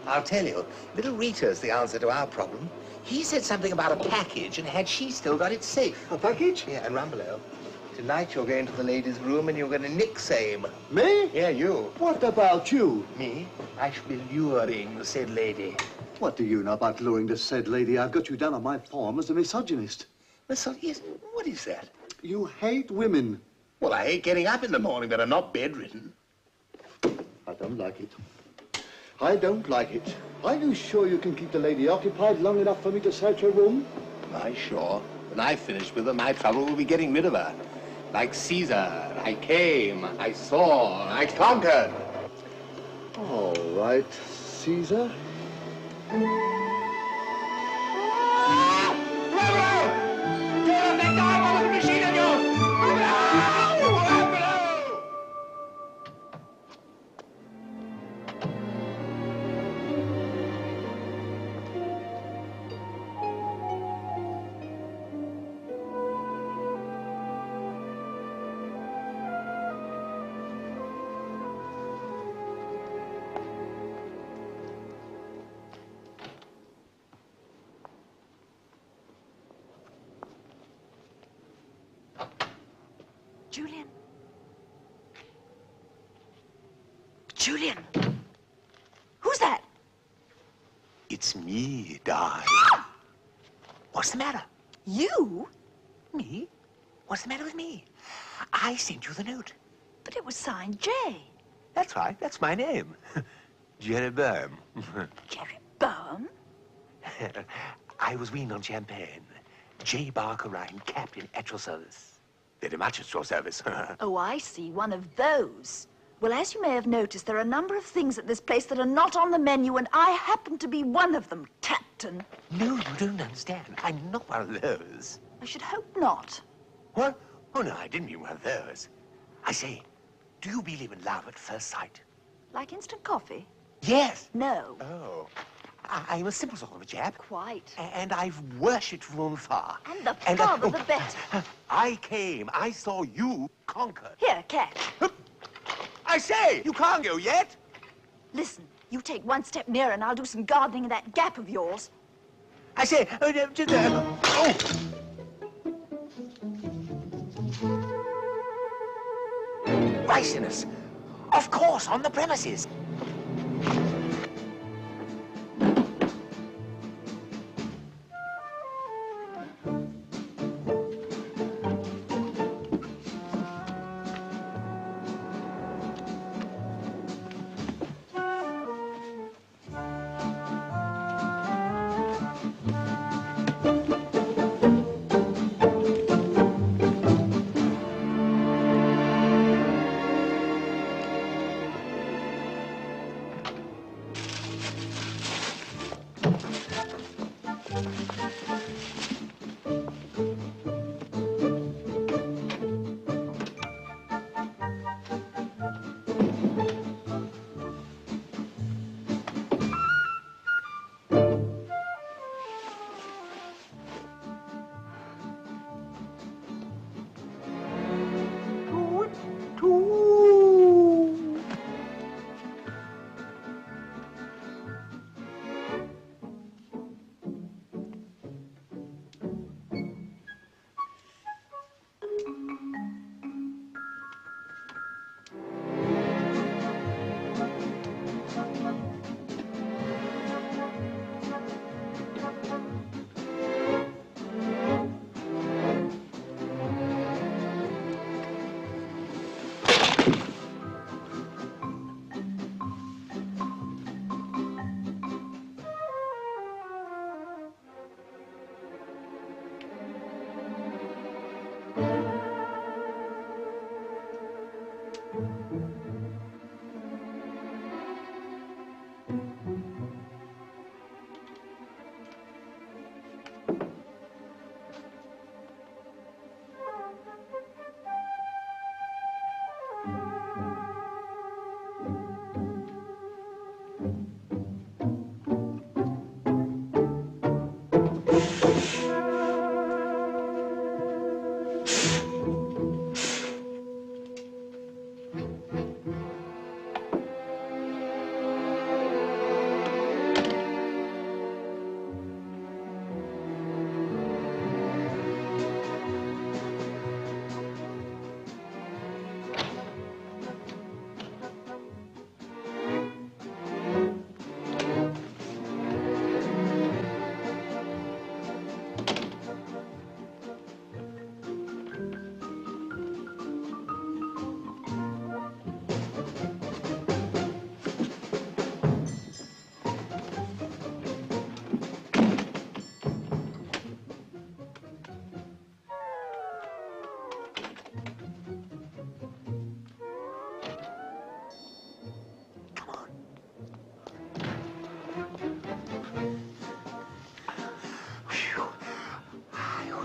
I'll tell you. Little Rita's the answer to our problem. He said something about a package, and had she still got it safe. A package? Yeah, and Rumbelow. Tonight you're going to the ladies' room and you're going to nick same. Me? Yeah, you. What about you? Me? I shall be luring the said lady. What do you know about luring the said lady? I've got you down on my form as a misogynist. Yes, what is that? You hate women. Well, I hate getting up in the morning, but I'm not bedridden. I don't like it. I don't like it. Are you sure you can keep the lady occupied long enough for me to search her room? Why, sure. When I've finished with her, my trouble will be getting rid of her. Like Caesar, I came, I saw, I conquered. All right, Caesar. Julian, Julian! Who's that? It's me, darling. What's the matter? You? Me? What's the matter with me? I sent you the note. But it was signed J. That's right. That's my name. Jerry Boehm. Jerry Boehm? I was weaned on champagne. J. Barker Ryan, captain at your service. Very much at your service. Oh, I see. One of those. Well, as you may have noticed, there are a number of things at this place that are not on the menu, and I happen to be one of them, Captain. No, you don't understand. I'm not one of those. I should hope not. What? Oh, no, I didn't mean one of those. I say, do you believe in love at first sight? Like instant coffee? Yes. No. Oh. I'm a simple sort of a chap. Quite. And I've worshipped from afar. And the farther, the better. I came. I saw you conquered. Here, catch. I say, you can't go yet. Listen, you take one step nearer and I'll do some gardening in that gap of yours. I say, oh! Ricinus. Of course, on the premises.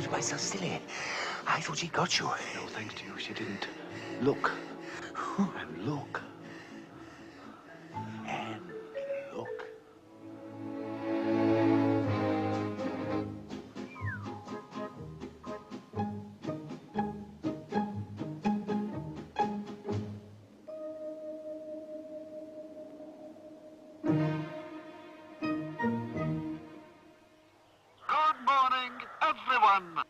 Why so silly? I thought she got you. No, thanks to you, she didn't. Look. And look. And look. Everyone!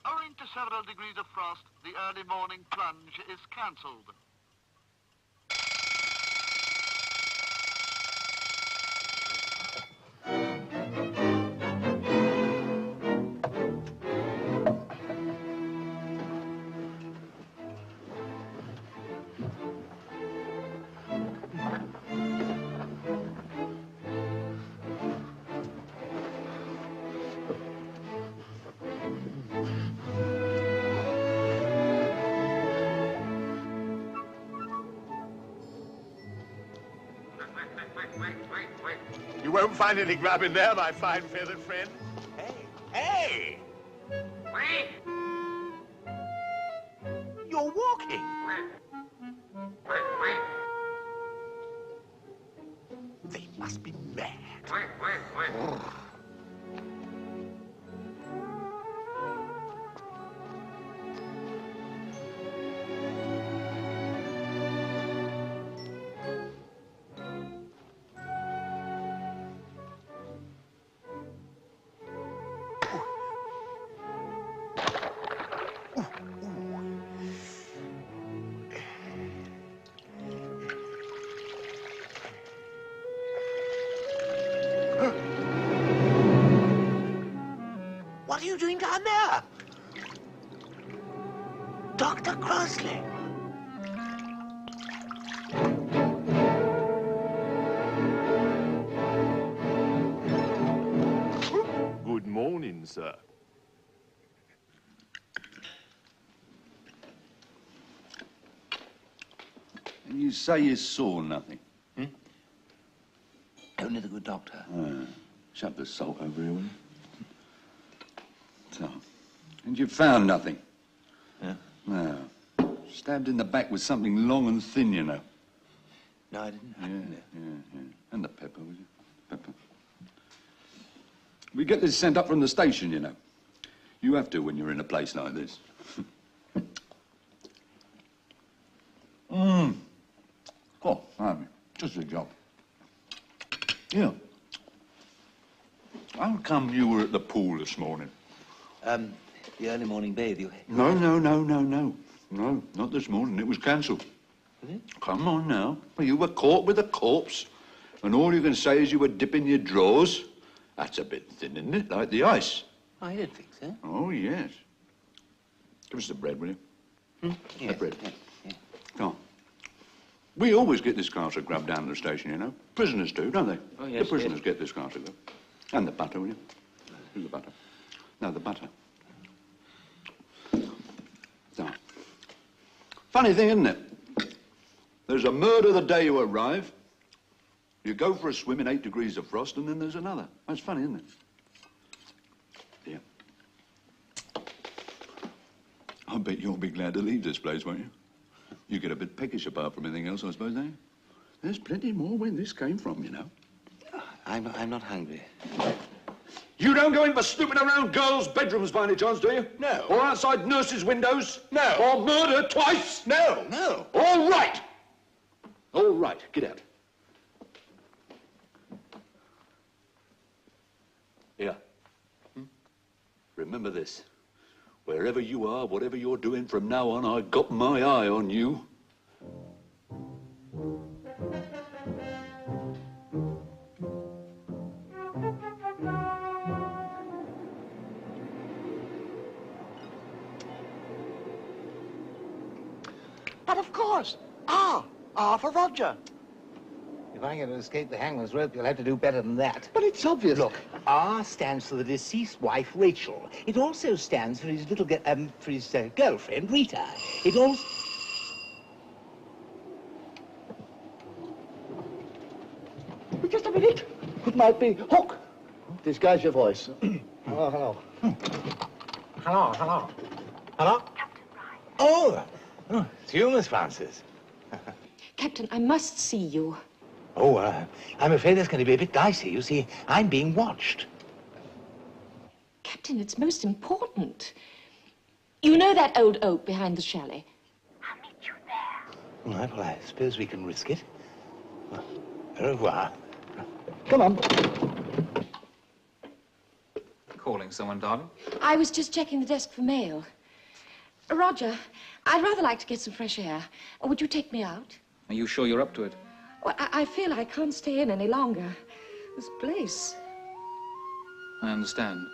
Owing to several degrees of frost, the early morning plunge is cancelled. You won't find any grub in there, my fine feathered friend. Hey! Hey! You're walking. They must be mad. What are you doing down there? Dr. Crossley. Good morning, sir. And you say you saw nothing? Only the good doctor. Shove the salt over here, will you? So, and you found nothing? Yeah. No. Stabbed in the back with something long and thin, you know. No, I didn't. Yeah. And the pepper, will you? Pepper. We get this sent up from the station, you know. You have to when you're in a place like this. Oh, just a job. Yeah. How come you were at the pool this morning? The early morning bathe, you... No, not this morning. It was cancelled. Come on now. Well, you were caught with a corpse, and all you can say is you were dipping your drawers. That's a bit thin, isn't it? Like the ice. I didn't think so. Oh, yes. Give us the bread, will you? Yes, The bread. yeah. Come on. We always get this castle grabbed down to the station, you know. Prisoners do, don't they? Oh, yes, The prisoners yes. get this castle, though. And the butter, will you? Who's the butter? No, the butter. So. Funny thing, isn't it? There's a murder the day you arrive. You go for a swim in 8 degrees of frost, and then there's another. That's funny, isn't it? Yeah. I bet you'll be glad to leave this place, won't you? You get a bit peckish apart from anything else, I suppose, don't you? There's plenty more where this came from, you know. I'm not hungry. You don't go in for snooping around girls' bedrooms by any chance, do you? No. Or outside nurses' windows? No. Or murder twice? No. All right. All right, get out. Here. Remember this. Wherever you are, whatever you're doing from now on, I've got my eye on you. But of course, R for Roger. If I'm going to escape the hangman's rope, you'll have to do better than that. But it's obvious. Look, R stands for the deceased wife, Rachel. It also stands for his girlfriend, Rita. It also... Just a minute. It might be Hook. Disguise your voice. Hello. Hello? Oh, it's you, Miss Francis. Captain, I must see you. Oh, I'm afraid that's going to be a bit dicey. You see, I'm being watched. Captain, it's most important. You know that old oak behind the chalet? All right, well, I suppose we can risk it. Au revoir. Come on. Calling someone, darling? I was just checking the desk for mail. Roger, I'd rather like to get some fresh air. Would you take me out? Are you sure you're up to it? Well, I feel I can't stay in any longer. This place. I understand.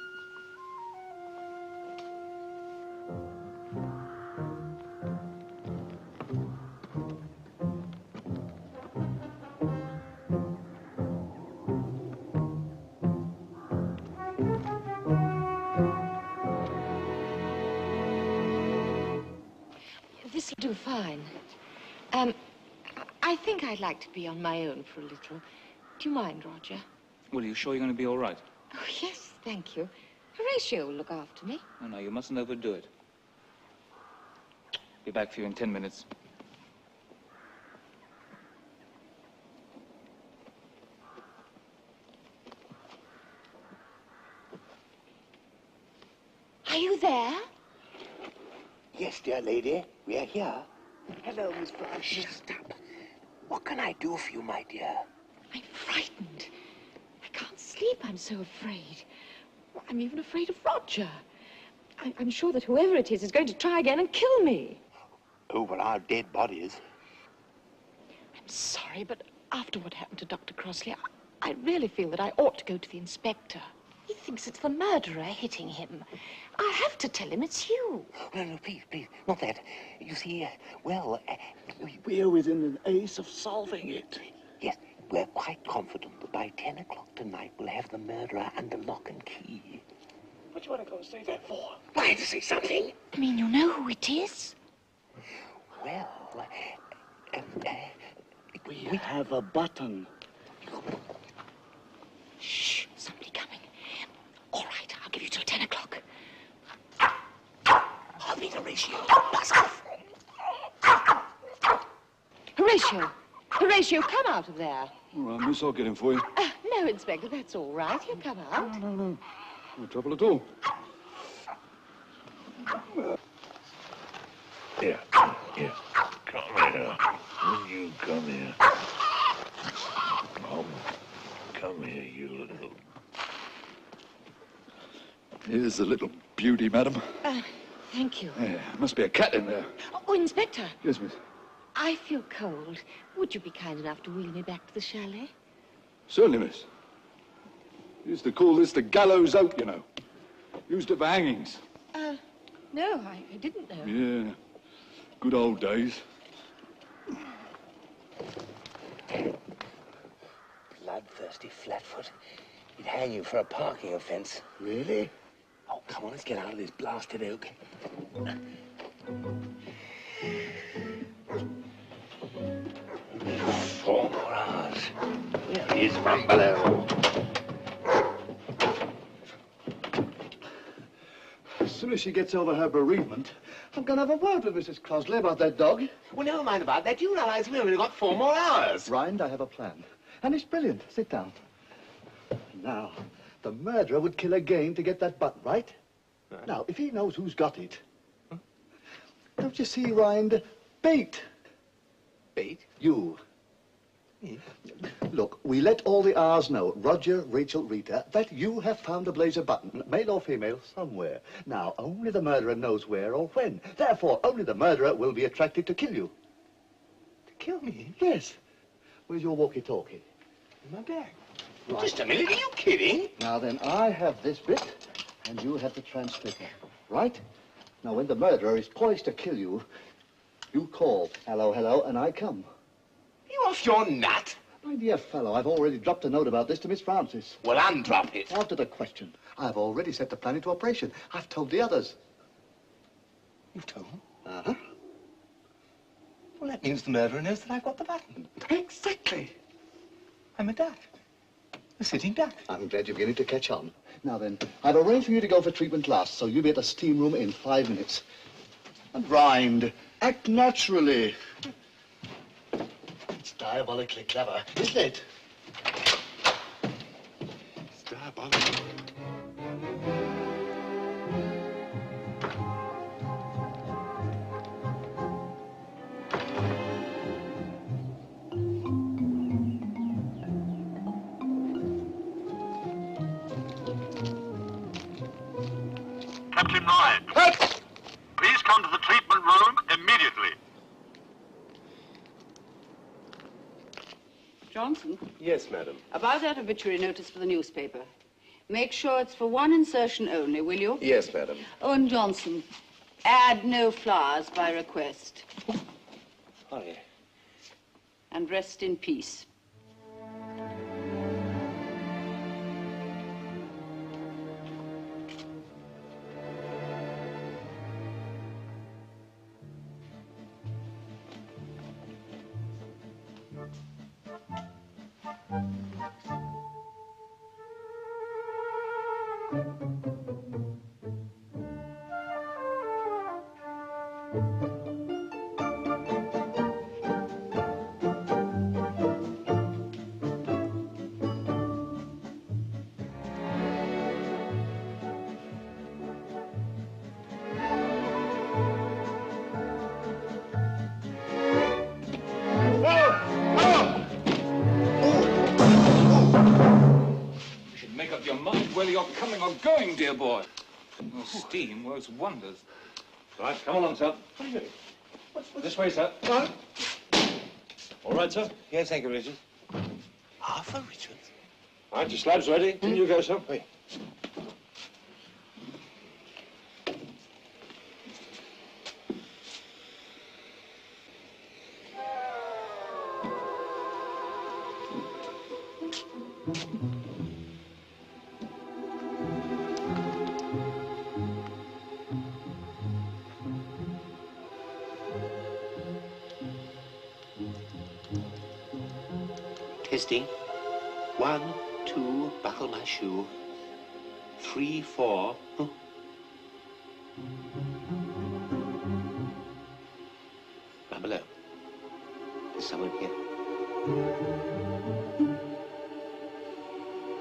This'll do fine. I think I'd like to be on my own for a little. Do you mind, Roger? Well, are you sure you're going to be all right? Oh, yes, thank you. Horatio will look after me. No, no, you mustn't overdo it. Be back for you in 10 minutes. Are you there? Yes, dear lady, we are here. Hello, Miss Brown. Shut up. What can I do for you, my dear? I'm frightened. I can't sleep. I'm so afraid. I'm even afraid of Roger. I'm sure that whoever it is going to try again and kill me. Over our dead bodies. I'm sorry, but after what happened to Dr. Crossley, I really feel that I ought to go to the inspector. He thinks it's the murderer hitting him. I'll have to tell him it's you. No, no, please, please, not that. You see, we're within an ace of solving it. Yes, we're quite confident that by 10 o'clock tonight we'll have the murderer under lock and key. What do you want to go and say that for? Why, to say something? I mean, you know who it is? Well, we have a button. Shh, somebody coming. All right, I'll give you till 10 o'clock. I'll be Horatio. Buzz off. Horatio! Horatio, come out of there. All right, miss, I'll get him for you. No, Inspector, that's all right. He'll come out. No. No trouble at all. Here. Come here. Will you come here? Come here, you little... Here's the little beauty, madam. Thank you. Yeah, must be a cat in there. Oh, Inspector. Yes, miss. I feel cold. Would you be kind enough to wheel me back to the chalet? Certainly, miss. Used to call this the gallows oak, you know. Used it for hangings. No, I didn't know. Yeah. Good old days. Bloodthirsty flatfoot. He'd hang you for a parking offense. Really? Oh, come on, let's get out of this blasted oak. 4 more hours. Where is Rumbelow? As soon as she gets over her bereavement, I'm going to have a word with Mrs. Crossley about that dog. Well, never mind about that. You realize we've only got 4 more hours. Rind, I have a plan. And it's brilliant. Sit down. Now, the murderer would kill again to get that button, right? Now, if he knows who's got it, don't you see, Rind? Bait. Bait? You. Look, we let all the R's know, Roger, Rachel, Rita, that you have found a blazer button, male or female, somewhere. Now, only the murderer knows where or when. Therefore, only the murderer will be attracted to kill you. To kill me? Yes. Where's your walkie-talkie? In my bag. Right. Just a minute, are you kidding? Now then, I have this bit, and you have the transmitter, right? Now, when the murderer is poised to kill you, you call, hello, hello, and I come. You off your nut? My dear fellow, I've already dropped a note about this to Miss Francis. Well, undrop it. After the question, I've already set the plan into operation. I've told the others. You've told them? Uh-huh. Well, that means the murderer knows that I've got the button. Exactly. I'm a duck. A sitting duck. I'm glad you're beginning to catch on. Now then, I've arranged for you to go for treatment last, so you'll be at the steam room in 5 minutes. And Rind, act naturally. It's diabolically clever, isn't it? It's diabolical. Captain Ryan. Please come to the treatment room immediately. Johnson, Yes, madam. about that obituary notice for the newspaper. Make sure it's for one insertion only, will you? Yes, madam. Oh, and Johnson, add no flowers by request. Hi. And rest in peace. You should make up your mind whether you're coming or going, dear boy. Your steam works wonders. Right, come along, sir. What are you doing? This way, sir. Right. All right, sir. Yes, thank you, Richard. Arthur Richards? All right, your slab's ready. In you go, sir. Wait. Testing. 1, 2, buckle my shoe. 3, 4. Huh? Run below. There's someone here.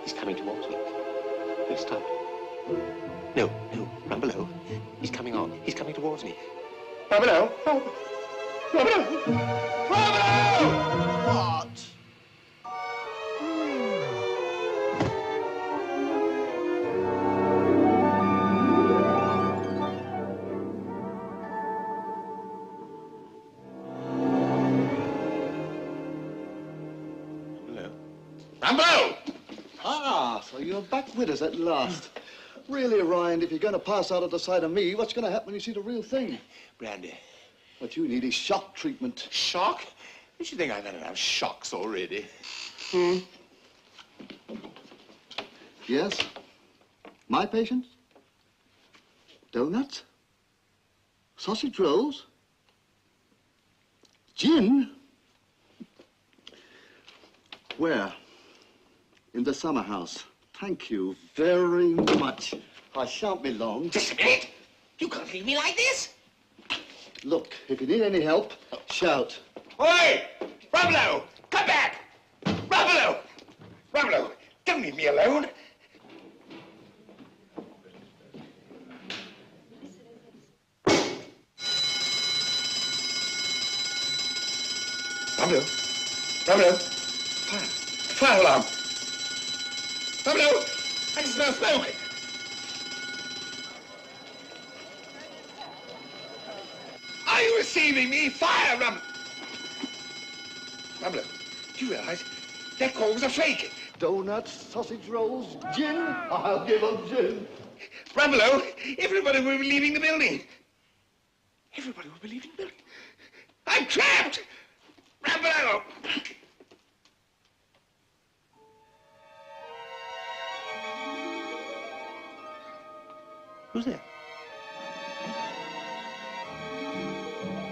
He's coming towards me. No, stop. No, no, run below. He's coming on. He's coming towards me. Run below. Run below. Run below! What? Rambo! Ah, so you're back with us at last. Really, Ryan, if you're going to pass out at the sight of me, what's going to happen when you see the real thing? Brandy. What you need is shock treatment. Shock? Don't you think I've had enough shocks already? Yes? My patients? Donuts? Sausage rolls? Gin? Where? In the summer house. Thank you very much. I shan't be long. Just a minute. You can't leave me like this. Look, if you need any help, shout. Oi! Rambo! Come back! Rambo! Rambo, don't leave me alone. Rambo! Rambo! Fire! Fire alarm! Rambo! I can smell smoke! Are you receiving me? Fire, Rambo! Rambo, do you realize that call was a fake? Donuts, sausage rolls, gin? I'll give them gin. Rambo, everybody will be leaving the building. Everybody will be leaving the building. I'm trapped! Rambo! Who's there?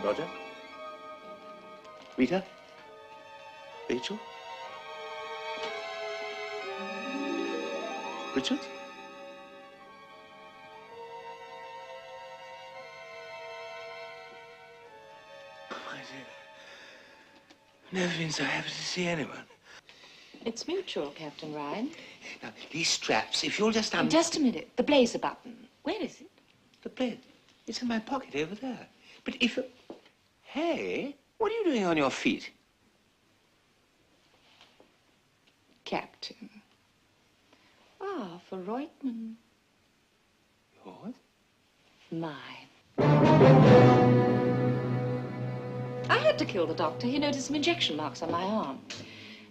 Roger? Rita? Rachel? Richard? Oh, my dear. Never been so happy to see anyone. It's mutual, Captain Ryan. Now, these straps, if you'll just Just a minute. The blazer button. Where is it? The blade. It's in my pocket over there. But if... Hey, what are you doing on your feet? Captain. Ah, for Reutemann. Yours? Mine. I had to kill the doctor. He noticed some injection marks on my arm.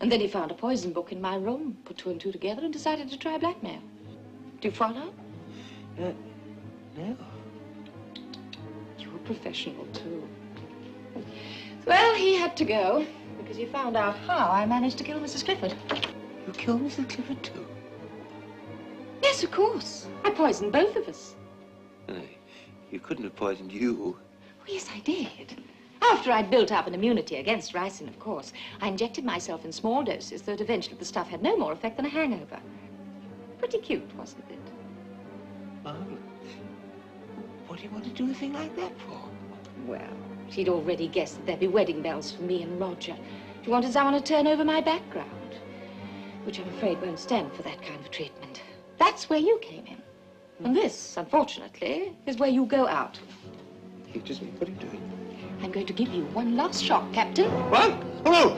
And then he found a poison book in my room, put 2 and 2 together, and decided to try blackmail. Do you follow? No. You're a professional, too. Well, he had to go, because he found out how I managed to kill Mrs. Clifford. You killed Mrs. Clifford, too? Yes, of course. I poisoned both of us. No, you couldn't have poisoned you. Oh, yes, I did. After I'd built up an immunity against ricin, of course, I injected myself in small doses, so that eventually the stuff had no more effect than a hangover. Pretty cute, wasn't it? Margaret, what do you want to do a thing like that for? Well, she'd already guessed that there'd be wedding bells for me and Roger. She wanted someone to turn over my background, which I'm afraid won't stand for that kind of treatment. That's where you came in. And this, unfortunately, is where you go out. Excuse me, what are you doing? I'm going to give you one last shot, Captain. What? Hello!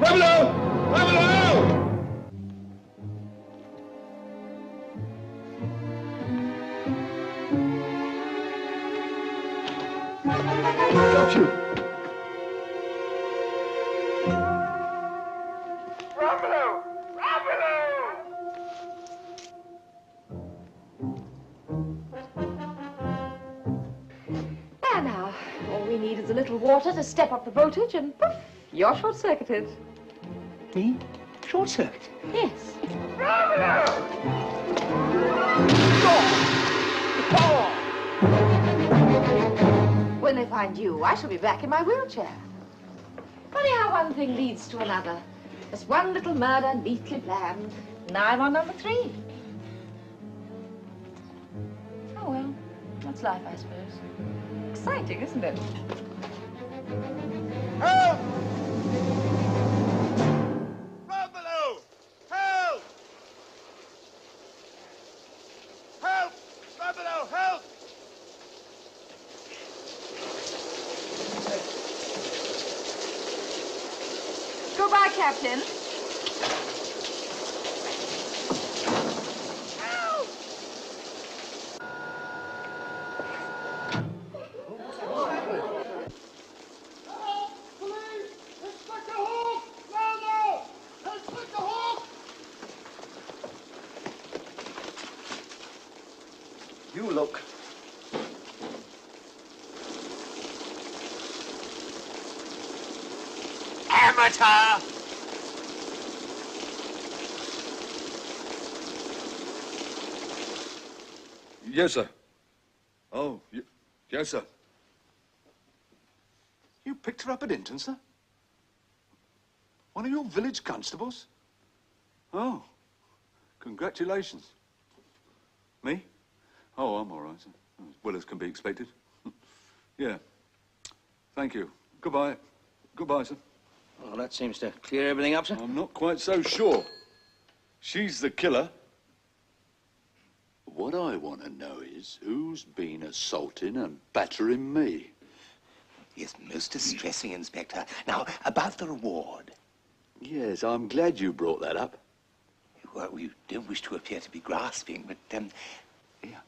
Ramolo! Ramolo! Got you. Ramolo! Ramolo! There now, all we need is a little water to step up the voltage and poof, you're short-circuited. Me? Short-circuit? Yes. When they find you, I shall be back in my wheelchair. Funny how one thing leads to another. Just one little murder neatly planned. Now I'm on number 3. Oh, well, that's life, I suppose. Exciting, isn't it? Help! Ramolo! Help! Help! Ramolo, help! Goodbye, Captain. You look. Amateur! Yes, sir. Oh, yes, sir. You picked her up at Hinton, sir? One of your village constables? Oh, congratulations. Me? Oh, I'm all right, sir. As well as can be expected. Yeah. Thank you. Goodbye. Goodbye, sir. Well, that seems to clear everything up, sir. I'm not quite so sure. She's the killer. What I want to know is who's been assaulting and battering me. Yes, most distressing, Inspector. Now, about the reward. Yes, I'm glad you brought that up. Well, we don't wish to appear to be grasping, but, Yeah.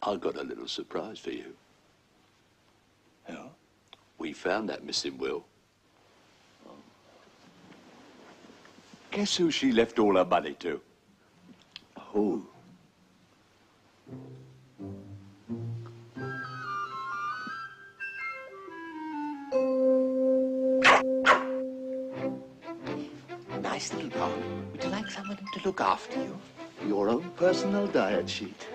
I've got a little surprise for you. Oh? We found that missing will. Guess who she left all her money to? Who? Nice little dog. Would you like someone to look after you? Your own personal diet sheet.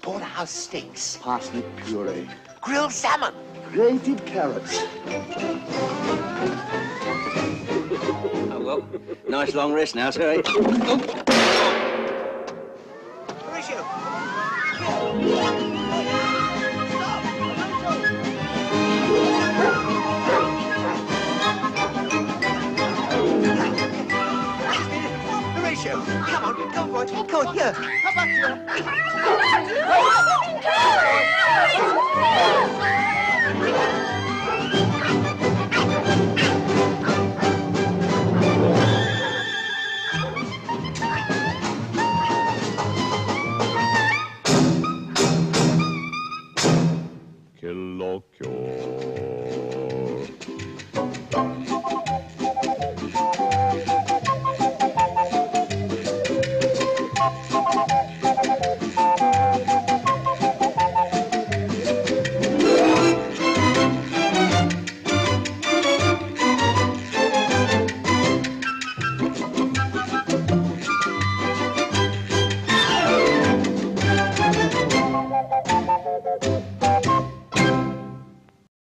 Porterhouse steaks. Parsnip puree. Grilled salmon. Grated carrots. Oh, well, nice long rest now, sir. Eh? Horatio!